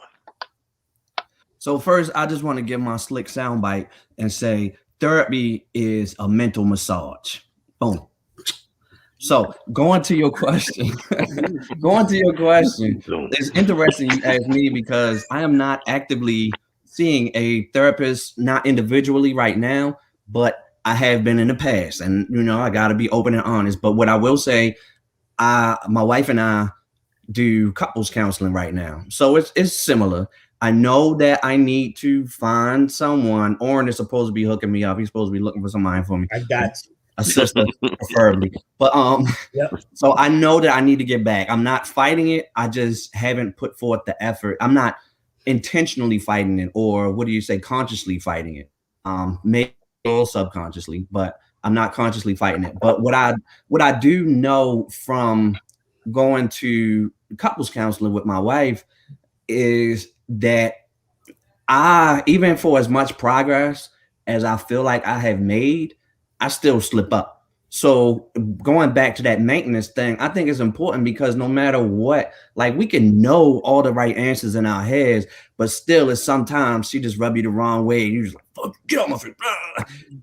So first, I just want to give my slick soundbite and say therapy is a mental massage. Boom. So going to your question, going to your question, So, it's interesting you ask me because I am not actively seeing a therapist, not individually right now, but I have been in the past, and I got to be open and honest. But what I will say, my wife and I do couples counseling right now, so it's similar. I know that I need to find someone. Oren is supposed to be hooking me up. He's supposed to be looking for somebody for me, I got you. a sister preferably. But Yep. so I know that I need to get back. I'm not fighting it. I just haven't put forth the effort. I'm not intentionally fighting it, or what do you say, consciously fighting it. Maybe or subconsciously, but I'm not consciously fighting it. But what I do know from going to couples counseling with my wife is that I, even for as much progress as I feel like I have made, I still slip up. So going back to that maintenance thing, I think it's important because no matter what, like we can know all the right answers in our heads, but still, it's sometimes she just rub you the wrong way, and you just like, "Fuck, get off my face,"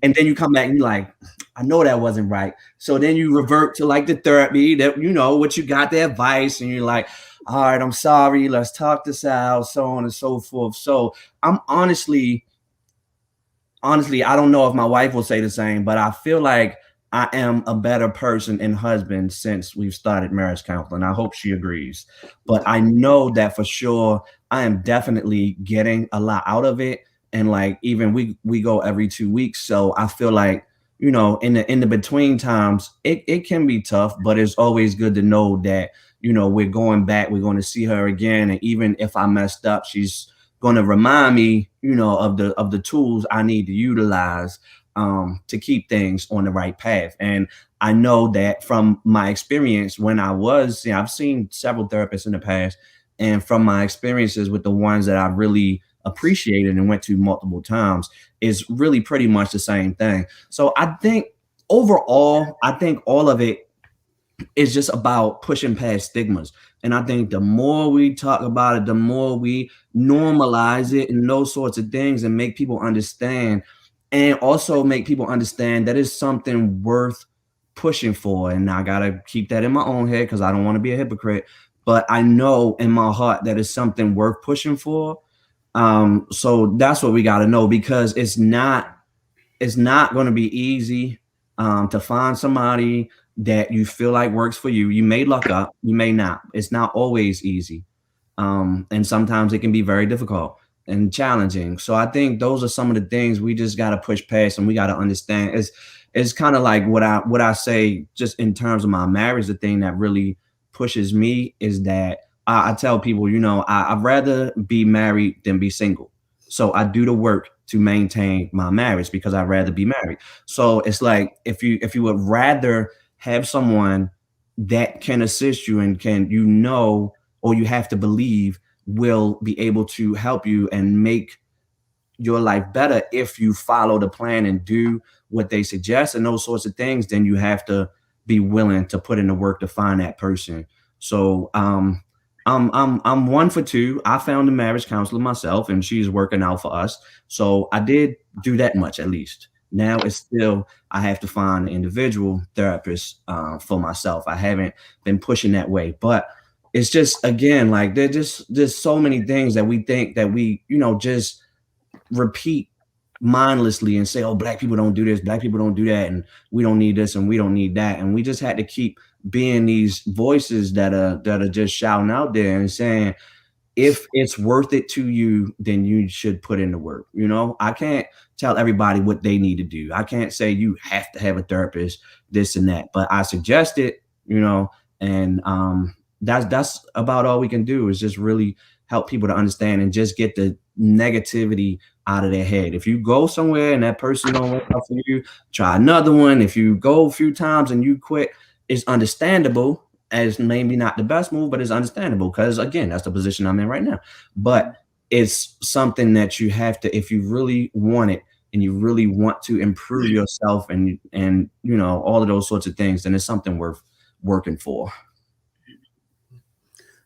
and then you come back and you're like, I know that wasn't right. So then you revert to like the therapy that what you got, the advice, and you're like, all right, I'm sorry, let's talk this out, so on and so forth. So I'm honestly, I don't know if my wife will say the same, but I feel like I am a better person and husband since we've started marriage counseling. I hope she agrees. But I know that for sure I am definitely getting a lot out of it. And like even we go every 2 weeks. So I feel like, in the between times, it can be tough, but it's always good to know that, we're going back, we're going to see her again. And even if I messed up, she's going to remind me, of the tools I need to utilize to keep things on the right path. And I know that from my experience when I was, I've seen several therapists in the past, and from my experiences with the ones that I really appreciated and went to multiple times, is really pretty much the same thing. So I think overall, I think all of it is just about pushing past stigmas. And I think the more we talk about it, the more we normalize it and those sorts of things and make people understand, and also make people understand that it's something worth pushing for. And I got to keep that in my own head because I don't want to be a hypocrite. But I know in my heart that it's something worth pushing for. So that's what we got to know, because it's not going to be easy to find somebody that you feel like works for you. You may luck up, you may not. It's not always easy. And sometimes it can be very difficult and challenging. So I think those are some of the things we just got to push past, and we got to understand. It's kind of like what I say just in terms of my marriage. The thing that really pushes me is that I tell people, I'd rather be married than be single. So I do the work to maintain my marriage because I'd rather be married. So it's like if you would rather have someone that can assist you and or you have to believe will be able to help you and make your life better if you follow the plan and do what they suggest and those sorts of things, then you have to be willing to put in the work to find that person. So I'm one for two. I found a marriage counselor myself, and she's working out for us. So I did do that much at least. Now it's still I have to find an individual therapist for myself. I haven't been pushing that way, but it's just again like there's so many things that we think that we just repeat mindlessly and say, oh, black people don't do this, black people don't do that, and we don't need this and we don't need that. And we just had to keep being these voices that are just shouting out there and saying, if it's worth it to you, then you should put in the work. I can't tell everybody what they need to do. I can't say you have to have a therapist, this and that, but I suggest it, and that's about all we can do is just really help people to understand and just get negativity out of their head. If you go somewhere and that person don't work out for you, try another one. If you go a few times and you quit, it's understandable, as maybe not the best move, but it's understandable because, again, that's the position I'm in right now. But it's something that you have to, if you really want it and you really want to improve yourself and you know, all of those sorts of things, then it's something worth working for.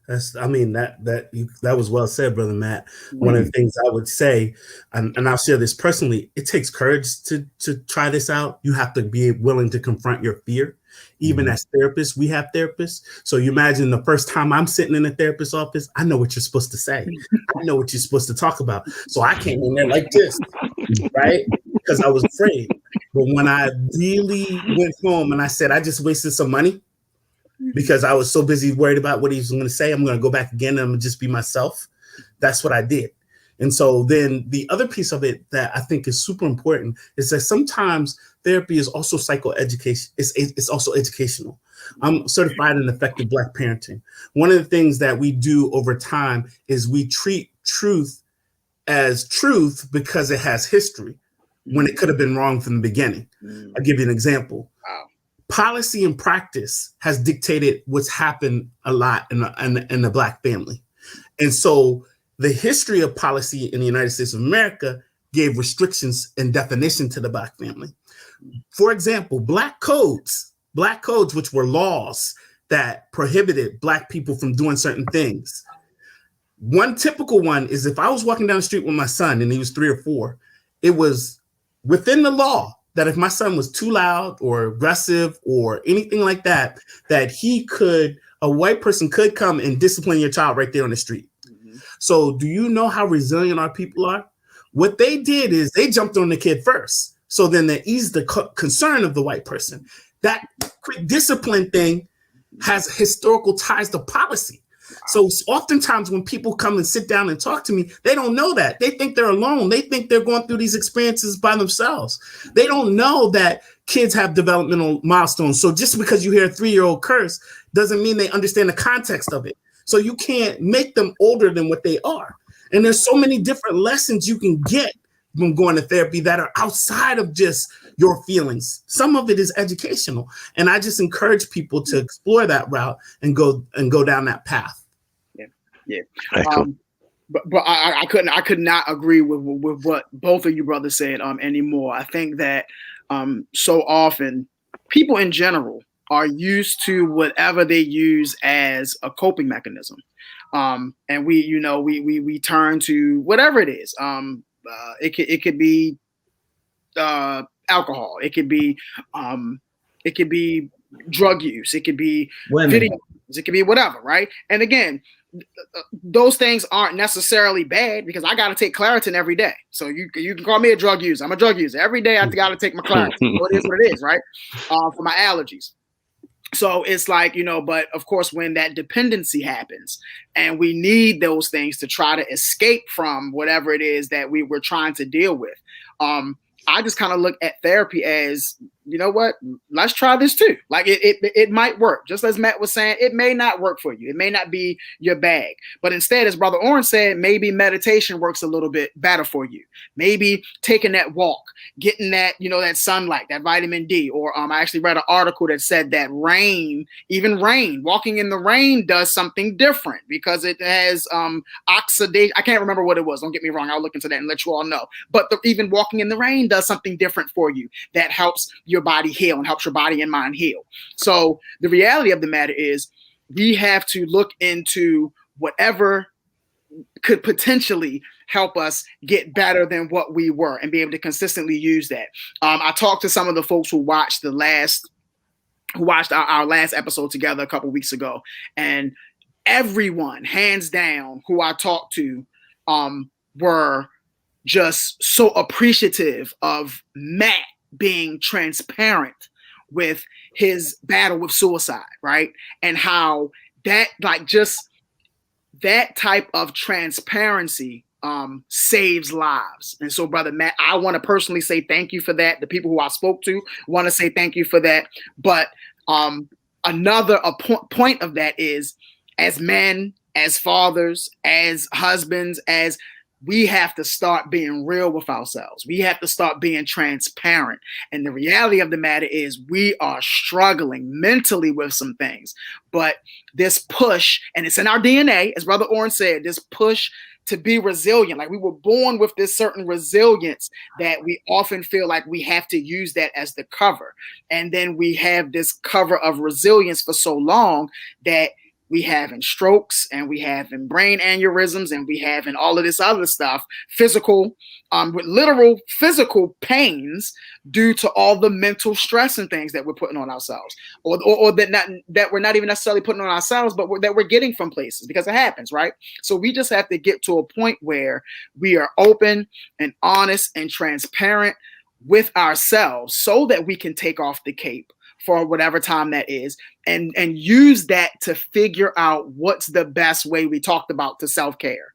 That was well said, Brother Matt. One of the things I would say, and I'll share this personally, it takes courage to try this out. You have to be willing to confront your fear. Even as therapists, we have therapists. So you imagine the first time I'm sitting in a therapist's office, I know what you're supposed to say. I know what you're supposed to talk about. So I came in there like this, right? Because I was afraid. But when I really went home and I said, I just wasted some money because I was so busy worried about what he was going to say, I'm going to go back again and I'm going to just be myself. That's what I did. And so then the other piece of it that I think is super important is that sometimes therapy is also psychoeducation. It's also educational. I'm certified in effective Black parenting. One of the things that we do over time is we treat truth as truth because it has history when it could have been wrong from the beginning. I'll give you an example. Wow. Policy and practice has dictated what's happened a lot in the Black family. And so the history of policy in the United States of America gave restrictions and definition to the Black family. For example, Black codes, which were laws that prohibited Black people from doing certain things. One typical one is if I was walking down the street with my son and he was 3 or 4, it was within the law that if my son was too loud or aggressive or anything like that, that a white person could come and discipline your child right there on the street. So do you know how resilient our people are? What they did is they jumped on the kid first. So then they eased the concern of the white person. That quick discipline thing has historical ties to policy. So oftentimes when people come and sit down and talk to me, they don't know that. They think they're alone. They think they're going through these experiences by themselves. They don't know that kids have developmental milestones. So just because you hear a 3-year-old curse doesn't mean they understand the context of it. So you can't make them older than what they are. And there's so many different lessons you can get from going to therapy that are outside of just your feelings. Some of it is educational. And I just encourage people to explore that route and go down that path. Yeah. Cool. But I could not agree with what both of you brothers said anymore. I think that so often people in general are used to whatever they use as a coping mechanism. And we turn to whatever it is. It could be alcohol. It could be drug use. It could be videos. It could be whatever, right? And again, those things aren't necessarily bad because I got to take Claritin every day. So you can call me a drug user. I'm a drug user. Every day I got to take my Claritin. So it is what it is, right? For my allergies. So it's like, but of course, when that dependency happens and we need those things to try to escape from whatever it is that we were trying to deal with, I just kind of look at therapy as, you know what, let's try this too. Like it might work. Just as Matt was saying, it may not work for you. It may not be your bag. But instead, as Brother Orange said, maybe meditation works a little bit better for you. Maybe taking that walk, getting that, that sunlight, that vitamin D. Or I actually read an article that said that walking in the rain does something different because it has oxidation. I can't remember what it was. Don't get me wrong. I'll look into that and let you all know. But even walking in the rain does something different for you that helps your body heal and helps your body and mind heal. So the reality of the matter is we have to look into whatever could potentially help us get better than what we were and be able to consistently use that. I talked to some of the folks who watched our last episode together a couple weeks ago, and everyone, hands down, who I talked to were just so appreciative of Matt being transparent with his battle with suicide, right? And how that, just that type of transparency saves lives. And so, Brother Matt, I want to personally say thank you for that. The people who I spoke to want to say thank you for that. But another point of that is, as men, as fathers, as husbands, as we have to start being real with ourselves. We have to start being transparent. And the reality of the matter is we are struggling mentally with some things. But this push, and it's in our DNA, as Brother Oren said, this push to be resilient. Like we were born with this certain resilience that we often feel like we have to use that as the cover. And then we have this cover of resilience for so long that we have in strokes and we have in brain aneurysms and we have in all of this other stuff, physical, with literal physical pains due to all the mental stress and things that we're putting on ourselves, or that we're not even necessarily putting on ourselves, but that we're getting from places because it happens, right? So we just have to get to a point where we are open and honest and transparent with ourselves so that we can take off the cape for whatever time that is, and use that to figure out what's the best way we talked about to self-care.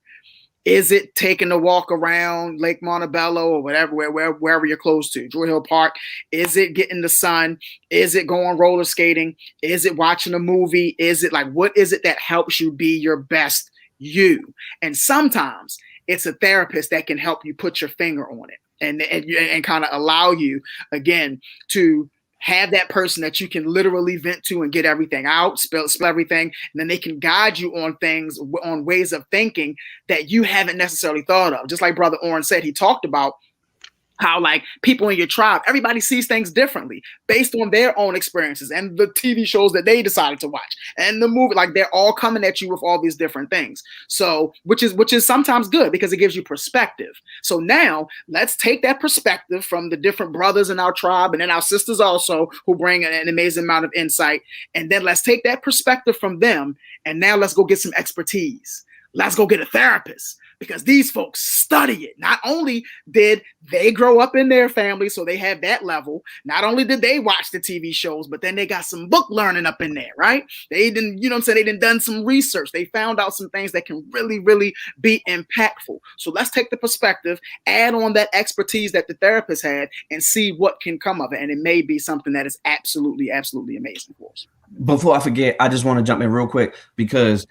Is it taking a walk around Lake Montebello or whatever, wherever you're close to, Druid Hill Park? Is it getting the sun? Is it going roller skating? Is it watching a movie? Is it like, what is it that helps you be your best you? And sometimes it's a therapist that can help you put your finger on it and kind of allow you, again, to have that person that you can literally vent to and get everything out, spill everything, and then they can guide you on things, on ways of thinking that you haven't necessarily thought of. Just like Brother Oren said, he talked about how like people in your tribe, everybody sees things differently based on their own experiences and the TV shows that they decided to watch and the movie, like they're all coming at you with all these different things. So, which is sometimes good because it gives you perspective. So now let's take that perspective from the different brothers in our tribe and then our sisters also who bring an amazing amount of insight. And then let's take that perspective from them. And now let's go get some expertise. Let's go get a therapist. Because these folks study it. Not only did they grow up in their family, so they have that level. Not only did they watch the TV shows, but then they got some book learning up in there, right? They didn't, you know what I'm saying? They didn't done some research. They found out some things that can really, really be impactful. So let's take the perspective, add on that expertise that the therapist had, and see what can come of it. And it may be something that is absolutely, absolutely amazing for us. Before I forget, I just want to jump in real quick because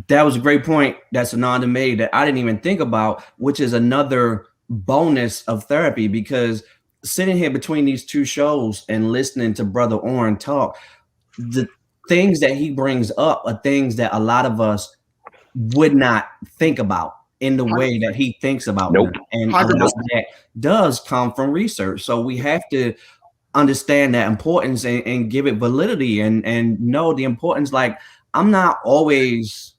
that was a great point that Sananda made that I didn't even think about, which is another bonus of therapy, because sitting here between these two shows and listening to Brother Oren talk, the things that he brings up are things that a lot of us would not think about in the way that he thinks about them. And a lot of that does come from research. So we have to understand that importance and give it validity and know the importance. Like, I'm not always,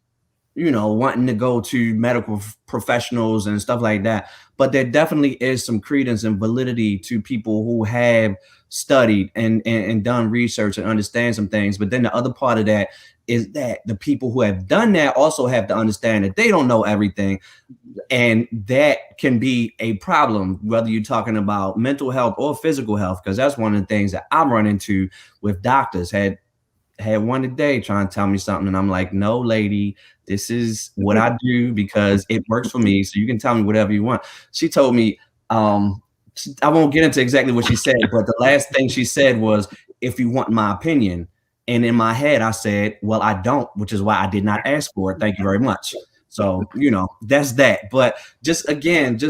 wanting to go to medical professionals and stuff like that, but there definitely is some credence and validity to people who have studied and done research and understand some things. But then the other part of that is that the people who have done that also have to understand that they don't know everything. And that can be a problem, whether you're talking about mental health or physical health, because that's one of the things that I run into with doctors. Had one today trying to tell me something, and I'm like, no, lady, this is what I do because it works for me. So you can tell me whatever you want. She told me, I won't get into exactly what she said, but the last thing she said was, if you want my opinion. And in my head, I said, well, I don't, which is why I did not ask for it. Thank you very much. So, that's that. But just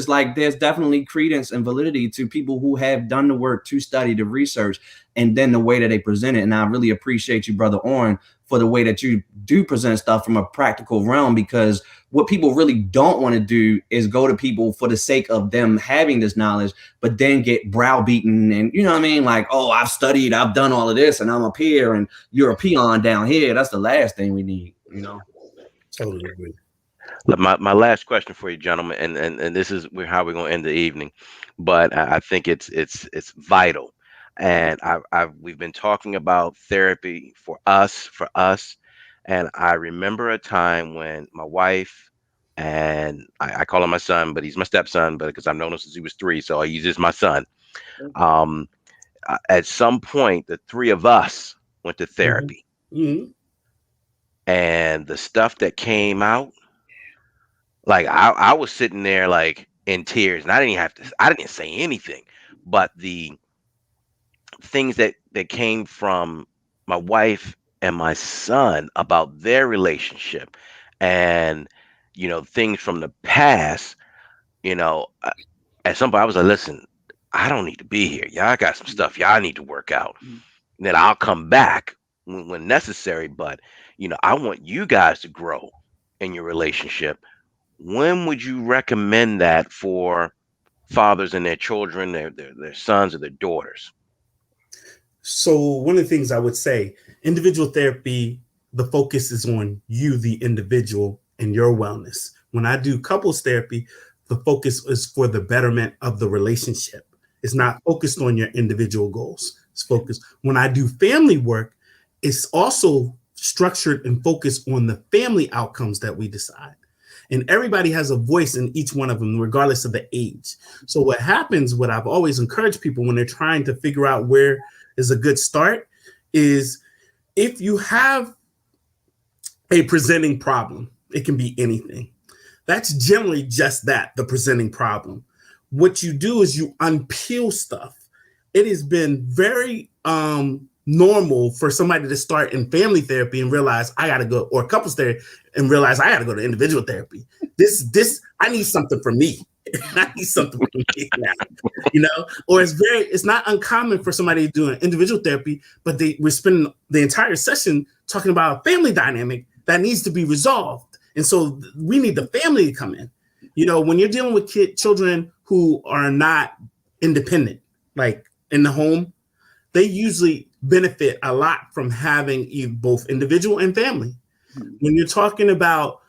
like there's definitely credence and validity to people who have done the work to study the research and then the way that they present it. And I really appreciate you, Brother Oren, for the way that you do present stuff from a practical realm, because what people really don't want to do is go to people for the sake of them having this knowledge, but then get browbeaten and, you know what I mean? Like, oh, I've studied, I've done all of this and I'm up here and you're a peon down here. That's the last thing we need, Totally agree. My last question for you, gentlemen, and this is how we're gonna end the evening, but I think it's vital, and we've been talking about therapy for us, and I remember a time when my wife and I call him my son, but he's my stepson, but because I've known him since he was 3, so he's just my son. Um, at some point, the 3 of us went to therapy, and the stuff that came out. Like I was sitting there like in tears, and I didn't say anything, but the things that came from my wife and my son about their relationship, and things from the past, you know, at some point I was like, listen, I don't need to be here. Y'all got some stuff y'all need to work out. Mhm. Then I'll come back when necessary. But I want you guys to grow in your relationship. When would you recommend that for fathers and their children, their sons or their daughters? So one of the things I would say, individual therapy, the focus is on you, the individual, and your wellness. When I do couples therapy, the focus is for the betterment of the relationship. It's not focused on your individual goals. It's focused. When I do family work, it's also structured and focused on the family outcomes that we decide. And everybody has a voice in each one of them, regardless of the age. So what happens, what I've always encouraged people when they're trying to figure out where is a good start, is if you have a presenting problem, it can be anything. That's generally just that, the presenting problem. What you do is you unpeel stuff. It has been very normal for somebody to start in family therapy and realize I gotta go, or couples therapy and realize I gotta go to individual therapy. This I need something for me. I need something for me now, or it's not uncommon for somebody to do an individual therapy, but we're spending the entire session talking about a family dynamic that needs to be resolved. And so we need the family to come in. When you're dealing with children who are not independent, like in the home, they usually benefit a lot from having both individual and family. When you're talking about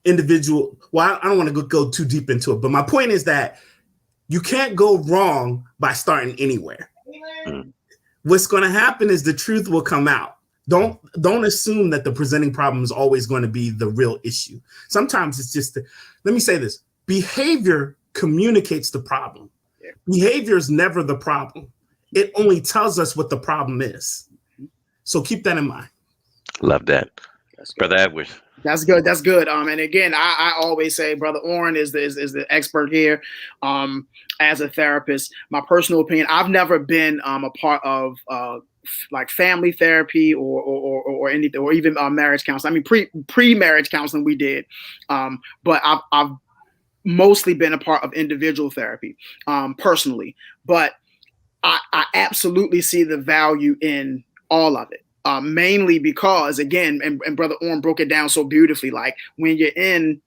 individual, well, I don't want to go too deep into it, but my point is that you can't go wrong by starting anywhere. Mm. What's going to happen is the truth will come out. Don't assume that the presenting problem is always going to be the real issue. Sometimes it's just, let me say this, behavior communicates the problem. Behavior is never the problem. It only tells us what the problem is. So keep that in mind. Love that. Brother Edwards. That's good. That's good. And again, I always say Brother Orrin is the expert here. As a therapist, my personal opinion, I've never been a part of like family therapy or anything, or even marriage counseling. I mean, pre-marriage counseling we did, but I've mostly been a part of individual therapy personally. But I absolutely see the value in all of it. Mainly because, again, and Brother Orrin broke it down so beautifully, like when you're in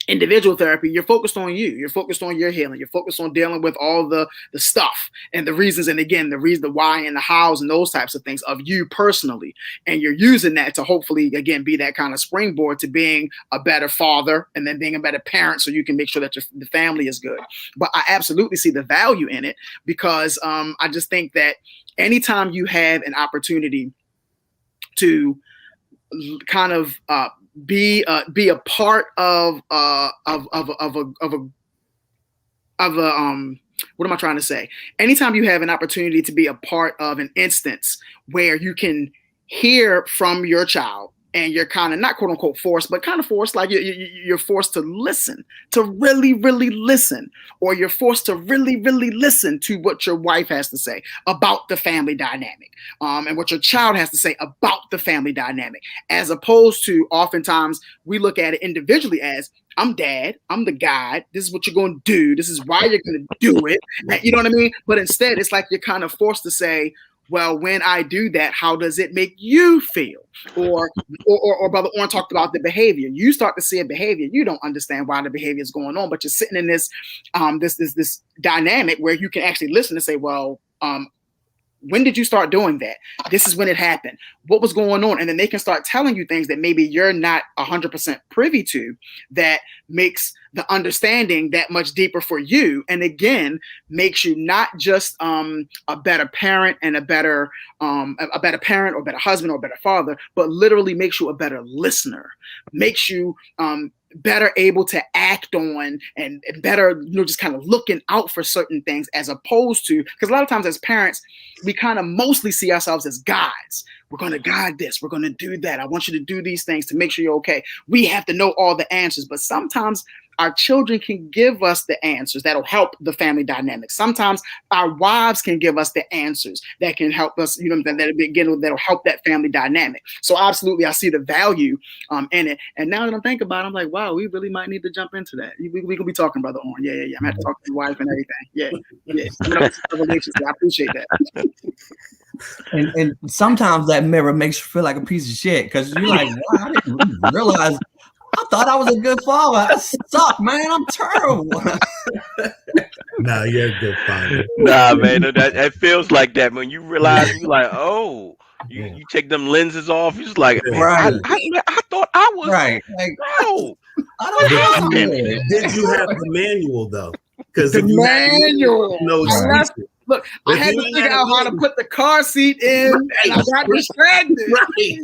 individual therapy, you're focused on you. You're focused on your healing. You're focused on dealing with all the stuff and the reasons, and again, the reason, the why and the hows and those types of things of you personally. And you're using that to hopefully, again, be that kind of springboard to being a better father and then being a better parent so you can make sure that the family is good. But I absolutely see the value in it because I just think that anytime you have an opportunity to kind of be a part of a what am I trying to say? Anytime you have an opportunity to be a part of an instance where you can hear from your child and you're kind of not quote unquote forced, but kind of forced, like you're forced to listen, to really, really listen, or you're forced to really, really listen to what your wife has to say about the family dynamic, and what your child has to say about the family dynamic, as opposed to oftentimes we look at it individually as I'm dad, I'm the guy, this is what you're going to do, this is why you're going to do it, you know what I mean? But instead, it's like you're kind of forced to say, well, when I do that, how does it make you feel? Or Brother Orrin talked about the behavior. You start to see a behavior. You don't understand why the behavior is going on, but you're sitting in this this dynamic where you can actually listen and say, well, when did you start doing that? This is when it happened. What was going on? And then they can start telling you things that maybe you're not 100% privy to that makes the understanding that much deeper for you. And again, makes you not just a better parent and a better parent or better husband or better father, but literally makes you a better listener, makes you better able to act on and better, just kind of looking out for certain things, as opposed to, because a lot of times as parents, we kind of mostly see ourselves as guides. We're going to guide this. We're going to do that. I want you to do these things to make sure you're okay. We have to know all the answers. But sometimes our children can give us the answers that'll help the family dynamic. Sometimes our wives can give us the answers that can help us, that'll help that family dynamic. So absolutely, I see the value in it. And now that I'm thinking about it, I'm like, wow, we really might need to jump into that. We can be talking, Brother Orn. Yeah. I'm gonna have to talk to your wife and everything. Yeah. I appreciate that. And sometimes that mirror makes you feel like a piece of shit because you're like, wow, I didn't realize. I thought I was a good father. I suck, man. I'm terrible. No, you're a good father. Nah, man, it feels like that when you realize you're like, oh, you take them lenses off. You're just like, man, Right. I thought I was Right. Like, no. I What don't happened? Did you have the manual though? Because The manual. Look, I had to figure out how to put the car seat in, and I got distracted. Right.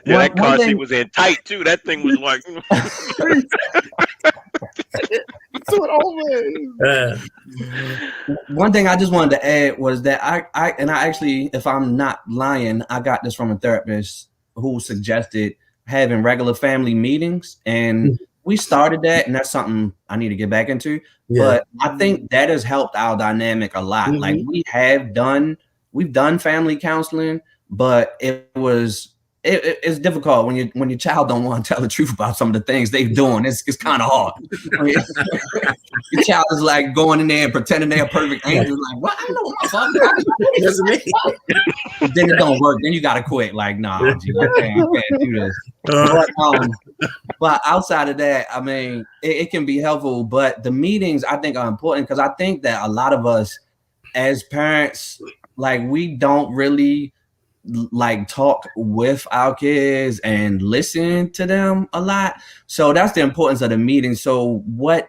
Yeah, that car seat was in tight too. That thing was like. One thing I just wanted to add was that I actually, if I'm not lying, I got this from a therapist who suggested having regular family meetings, and we started that, and that's something I need to get back into. Yeah. But I think that has helped our dynamic a lot. Mm-hmm. Like we've done family counseling, but it's difficult when your child don't want to tell the truth about some of the things they're doing. It's kind of hard. I mean, your child is like going in there and pretending they're a perfect angel. Like, what? I don't know what my father does. Then it don't work. Then you got to quit. Like, nah, G, I can't do this. But outside of that, I mean, it can be helpful. But the meetings, I think, are important because I think that a lot of us as parents, like, we don't really like talk with our kids and listen to them a lot. So that's the importance of the meeting. So what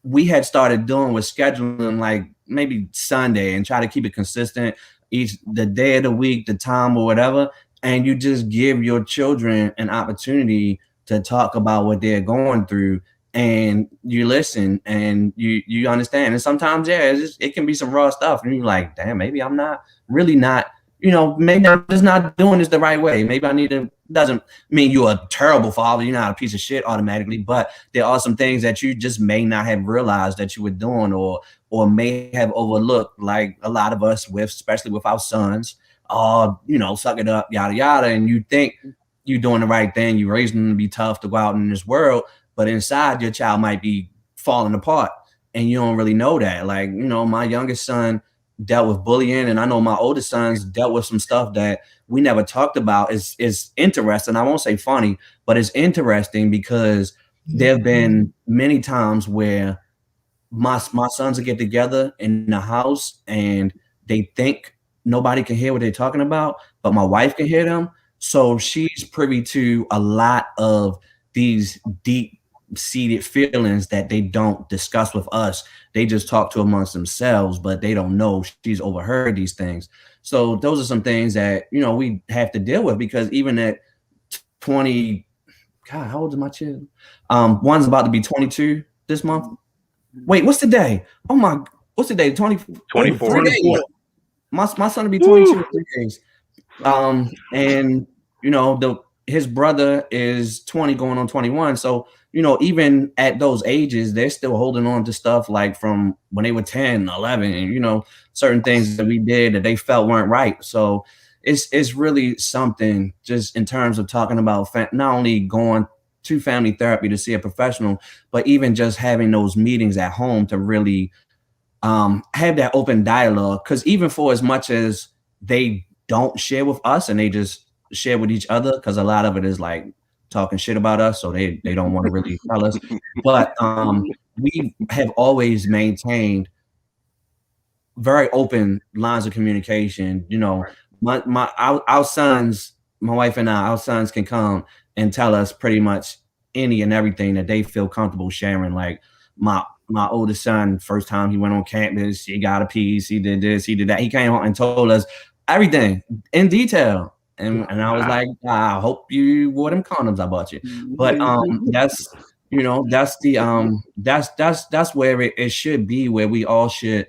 we had started doing was scheduling like maybe Sunday and try to keep it consistent the day of the week, the time or whatever. And you just give your children an opportunity to talk about what they're going through, and you listen and you understand. And sometimes, it can be some raw stuff. And you're like, damn, maybe I'm not really not, maybe I'm just not doing this the right way. Maybe I need to, doesn't mean you're a terrible father. You're not a piece of shit automatically, but there are some things that you just may not have realized that you were doing or may have overlooked, like a lot of us especially with our sons, suck it up, yada, yada. And you think you're doing the right thing. You're raising them to be tough to go out in this world, but inside your child might be falling apart and you don't really know that. Like, my youngest son dealt with bullying, and I know my oldest sons dealt with some stuff that we never talked about. Is interesting. I won't say funny, but it's interesting because there have been many times where my sons will get together in the house and they think nobody can hear what they're talking about, but my wife can hear them. So she's privy to a lot of these deep-seated feelings that they don't discuss with us. They just talk to amongst themselves, but they don't know she's overheard these things. So those are some things that, we have to deal with, because even at 20, God, how old is my kid? One's about to be 22 this month. Wait, what's the day? Oh my, what's the day? 24. My son will be 22 in 3 days. And his brother is 20 going on 21. So, even at those ages, they're still holding on to stuff like from when they were 10, 11, and, certain things that we did that they felt weren't right. So it's really something just in terms of talking about not only going to family therapy to see a professional, but even just having those meetings at home to really have that open dialogue. Because even for as much as they don't share with us and they just share with each other, because a lot of it is like talking shit about us, so they don't want to really tell us. But we have always maintained very open lines of communication. Our sons, my wife and our sons can come and tell us pretty much any and everything that they feel comfortable sharing. Like my oldest son, first time he went on campus, he got a piece, he did this, he did that. He came home and told us everything in detail. And I was like, I hope you wore them condoms I bought you. But that's where it should be, where we all should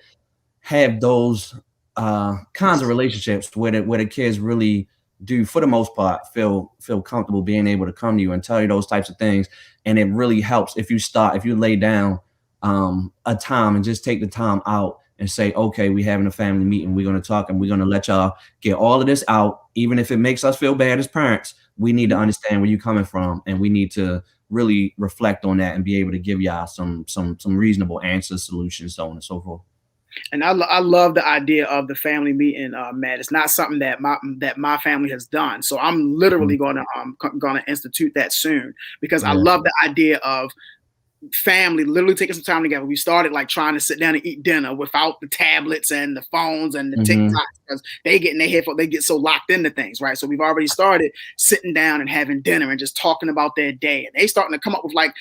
have those kinds of relationships where the kids really do, for the most part, feel comfortable being able to come to you and tell you those types of things. And it really helps if you lay down a time and just take the time out and say, okay, we having a family meeting, we're going to talk, and we're going to let y'all get all of this out, even if it makes us feel bad as parents. We need to understand where you're coming from, and we need to really reflect on that and be able to give y'all some reasonable answers, solutions, so on and so forth. And I love the idea of the family meeting, Matt. It's not something that my family has done, so I'm literally going to institute that soon, because I love the idea of family literally taking some time together. We started like trying to sit down and eat dinner without the tablets and the phones and the TikToks, because they get in their headphones, they get so locked into things, right? So we've already started sitting down and having dinner and just talking about their day, and they starting to come up with like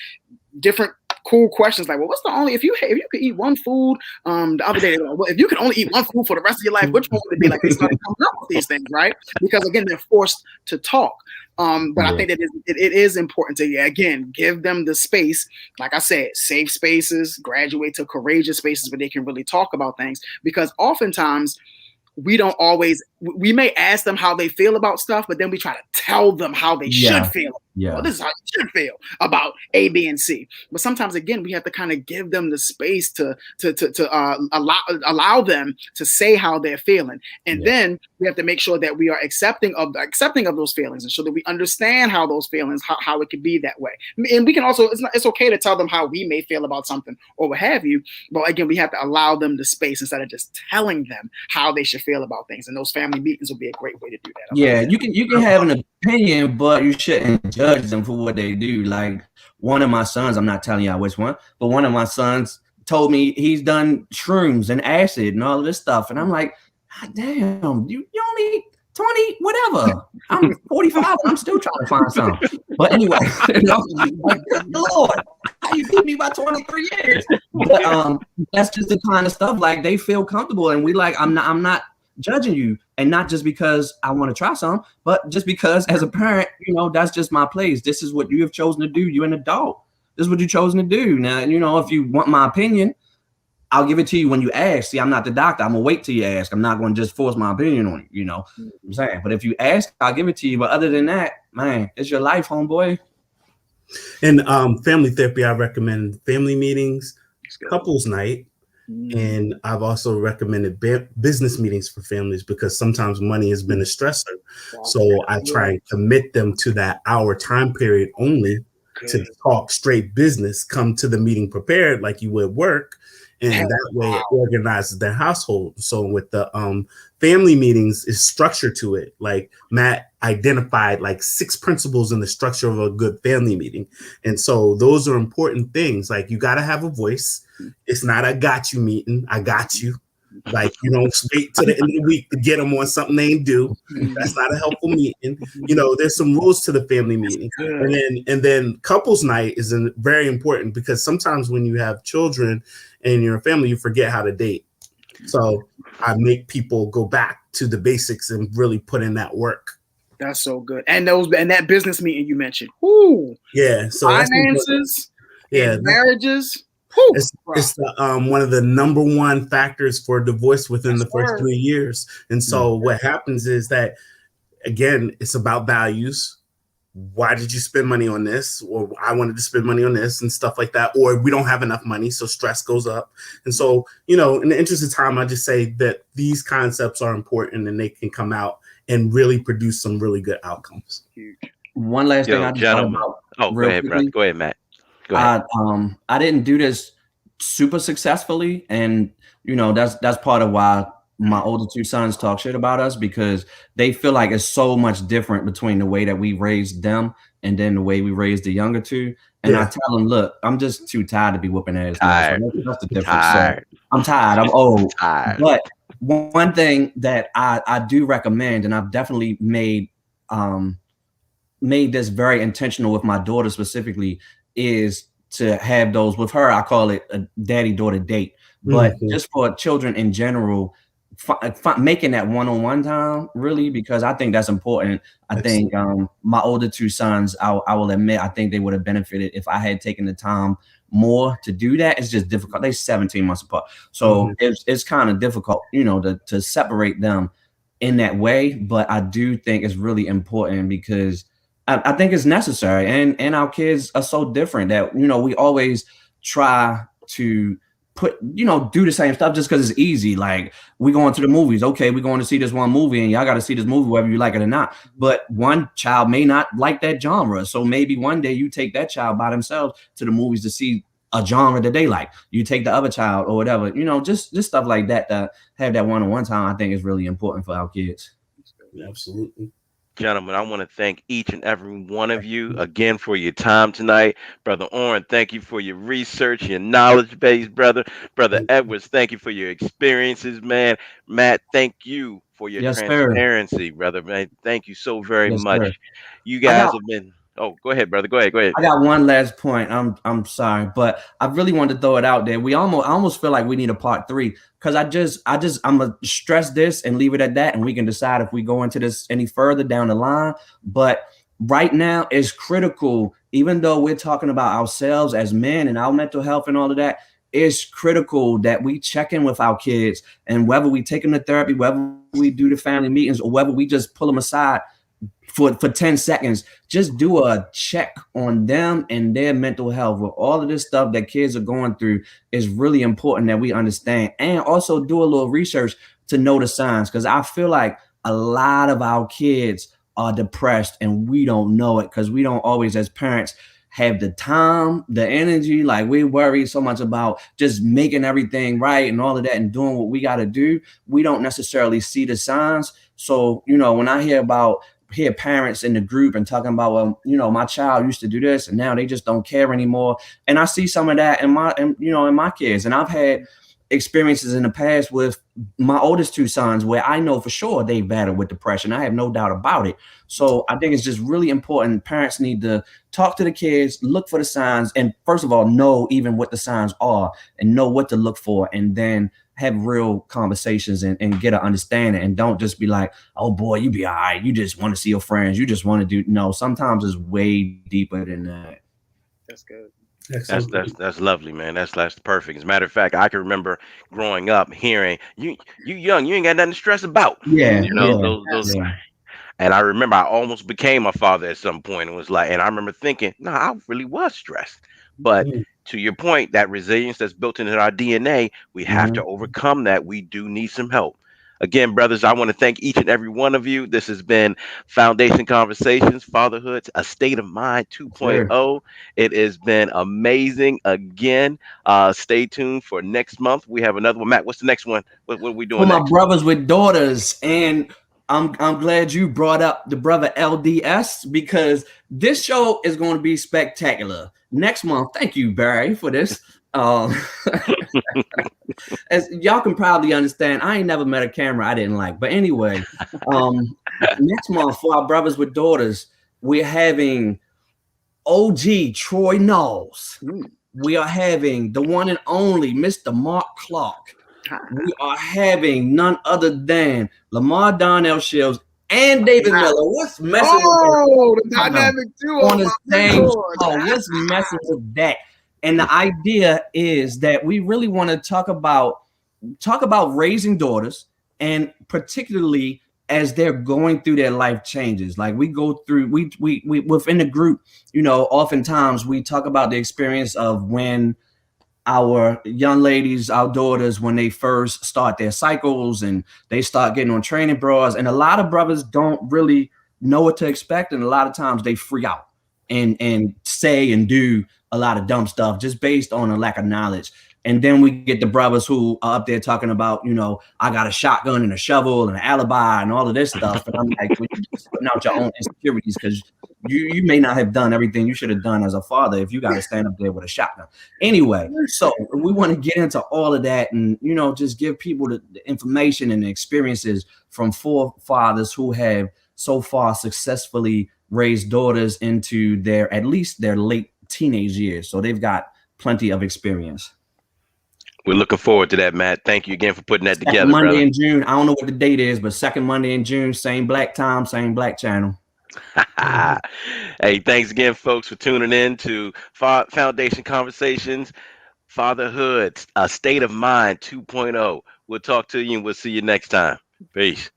different cool questions, like, well, what's the only, if you could eat one food, the other day, well, if you could only eat one food for the rest of your life, which one would it be? Like, they start coming up with these things, right? Because again, they're forced to talk. But I think that it is important to, again, give them the space, like I said, safe spaces, graduate to courageous spaces where they can really talk about things, because oftentimes we may ask them how they feel about stuff, but then we try to tell them how they should feel. Yeah. Well, this is how you should feel about A, B, and C. But sometimes, again, we have to kind of give them the space to allow them to say how they're feeling, and then we have to make sure that we are accepting of those feelings, and so that we understand how those feelings, how it could be that way. And we can also, it's okay to tell them how we may feel about something or what have you. But again, we have to allow them the space instead of just telling them how they should feel about things. And those family meetings will be a great way to do that. You can have an opinion, but you shouldn't judge them for what they do. Like, one of my sons, I'm not telling y'all which one, but one of my sons told me he's done shrooms and acid and all of this stuff, and I'm like, God damn, you only 20, whatever. I'm 45 and I'm still trying to find something. But anyway, Lord, how you beat me by 23 years? But that's just the kind of stuff, like, they feel comfortable, and we like, I'm not judging you, and not just because I want to try some, but just because as a parent, that's just my place. This is what you have chosen to do. You're an adult. This is what you've chosen to do. Now, if you want my opinion, I'll give it to you when you ask. See, I'm not the doctor. I'm gonna wait till you ask. I'm not gonna just force my opinion on you. What I'm saying? But if you ask, I'll give it to you. But other than that, man, it's your life, homeboy. And family therapy, I recommend family meetings, couples night. And I've also recommended business meetings for families, because sometimes money has been a stressor. So I try and commit them to that hour time period only to talk straight business, come to the meeting prepared like you would work. And that way it organizes their household. So with the family meetings, is structure to it. Like Matt identified like 6 principles in the structure of a good family meeting. And so those are important things. Like, you got to have a voice. It's not a got you meeting. I got you. Like, you don't wait till the end of the week to get them on something they ain't do. That's not a helpful meeting. There's some rules to the family meeting. And then couples night is very important, because sometimes when you have children and you're a family, you forget how to date. So I make people go back to the basics and really put in that work. That's so good. And that business meeting you mentioned. Whoo. Yeah. So finances. Marriages. It's one of the number one factors for divorce within the first 3 years. And so what happens is that, again, it's about values. Why did you spend money on this? Or I wanted to spend money on this and stuff like that. Or we don't have enough money, so stress goes up. And so, in the interest of time, I just say that these concepts are important, and they can come out and really produce some really good outcomes. One last thing I just thought about. Oh, go ahead, bro. Go ahead, Matt. Go ahead. I didn't do this super successfully, and that's part of why my older 2 sons talk shit about us, because they feel like it's so much different between the way that we raised them and then the way we raised the younger 2. And I tell them, look, I'm just too tired to be whooping ass. So that's the difference. So I'm tired. I'm old. But one thing that I do recommend, and I've definitely made this very intentional with my daughter specifically, is to have those with her. I call it a daddy-daughter date. But just for children in general, making that one-on-one time, really, because I think that's important. I think my older 2 sons, I will admit, I think they would have benefited if I had taken the time more to do that. It's just difficult. They're 17 months apart. So it's kind of difficult, to separate them in that way, but I do think it's really important because I think it's necessary. And our kids are so different that we always try to do the same stuff just because it's easy. Like we going to the movies, okay, we're going to see this one movie, and y'all got to see this movie whether you like it or not. But one child may not like that genre, so maybe one day you take that child by themselves to the movies to see a genre that they like. You take the other child or whatever, just stuff like that. To have that one-on-one time, I think is really important for our kids. Absolutely. Gentlemen, I want to thank each and every one of you again for your time tonight. Brother Orrin, thank you for your research, your knowledge base, brother. Brother Edwards, thank you for your experiences, man. Matt, thank you for your Yes, sir. transparency, brother. Man, thank you so very Yes, sir. much. You I got guys have been. Oh, go ahead, brother. Go ahead. Go ahead. I got one last point. I'm sorry, but I really wanted to throw it out there. I almost feel like we need a part 3 because I'm gonna stress this and leave it at that, and we can decide if we go into this any further down the line. But right now is critical, even though we're talking about ourselves as men and our mental health and all of that. It's critical that we check in with our kids, and whether we take them to therapy, whether we do the family meetings, or whether we just pull them aside for 10 seconds, just do a check on them and their mental health. With all of this stuff that kids are going through, is really important that we understand, and also do a little research to know the signs, because I feel like a lot of our kids are depressed and we don't know it because we don't always, as parents, have the time, the energy. Like we worry so much about just making everything right and all of that and doing what we got to do. We don't necessarily see the signs. So, when I hear parents in the group and talking about, well, my child used to do this and now they just don't care anymore. And I see some of that in my kids. And I've had experiences in the past with my oldest 2 sons where I know for sure they battle with depression. I have no doubt about it. So I think it's just really important. Parents need to talk to the kids, look for the signs, and first of all, know even what the signs are and know what to look for, and then have real conversations and get an understanding, and don't just be like, oh boy, you be all right. You just want to see your friends. You just want to do. No, sometimes it's way deeper than that. That's good. That's lovely, man. That's perfect. As a matter of fact, I can remember growing up hearing you young, you ain't got nothing to stress about. Yeah, You know, yeah, those yeah. And I remember I almost became a father at some point. It was like, and I remember thinking, no, I really was stressed. But Mm. to your point, that resilience that's built into our DNA, we have to Mhm. overcome that. We do need some help. Again, brothers, I want to thank each and every one of you. This has been Foundation Conversations, Fatherhood, A State of Mind Sure. 2.0. It has been amazing. Again, stay tuned for next month. We have another one. Matt, what's the next one? What are we For doing my next? brothers with daughters, and I'm glad you brought up the brother LDS, because this show is going to be spectacular next month. Thank you, Barry, for this. Um, as y'all can probably understand, I ain't never met a camera I didn't like. But anyway, um, next month for our brothers with daughters, we're having OG Troy Knowles. Mm. We are having the one and only Mr. Mark Clark. We are having none other than Lamar Donnell Shields and David Wow. Miller. What's messing with Oh, the them dynamic on duo, the my same mentors. show? What's messing with that? And the idea is that we really want to talk about raising daughters, and particularly as they're going through their life changes. Like we go through, we within the group, oftentimes we talk about the experience of when our young ladies, our daughters, when they first start their cycles and they start getting on training bras. And a lot of brothers don't really know what to expect. And a lot of times they freak out and say and do a lot of dumb stuff just based on a lack of knowledge. And then we get the brothers who are up there talking about, I got a shotgun and a shovel and an alibi and all of this stuff. And I'm like, well, you just putting out your own insecurities, because you may not have done everything you should have done as a father if you got to stand up there with a shotgun. Anyway, so we want to get into all of that and, just give people the information and the experiences from forefathers who have so far successfully raised daughters into at least their late teenage years. So they've got plenty of experience. We're looking forward to that, Matt. Thank you again for putting that Second together, Monday brother. in June. I don't know what the date is, but second Monday in June, same black time, same black channel. Hey, thanks again, folks, for tuning in to Foundation Conversations, Fatherhood, A State of Mind 2.0. We'll talk to you and we'll see you next time. Peace.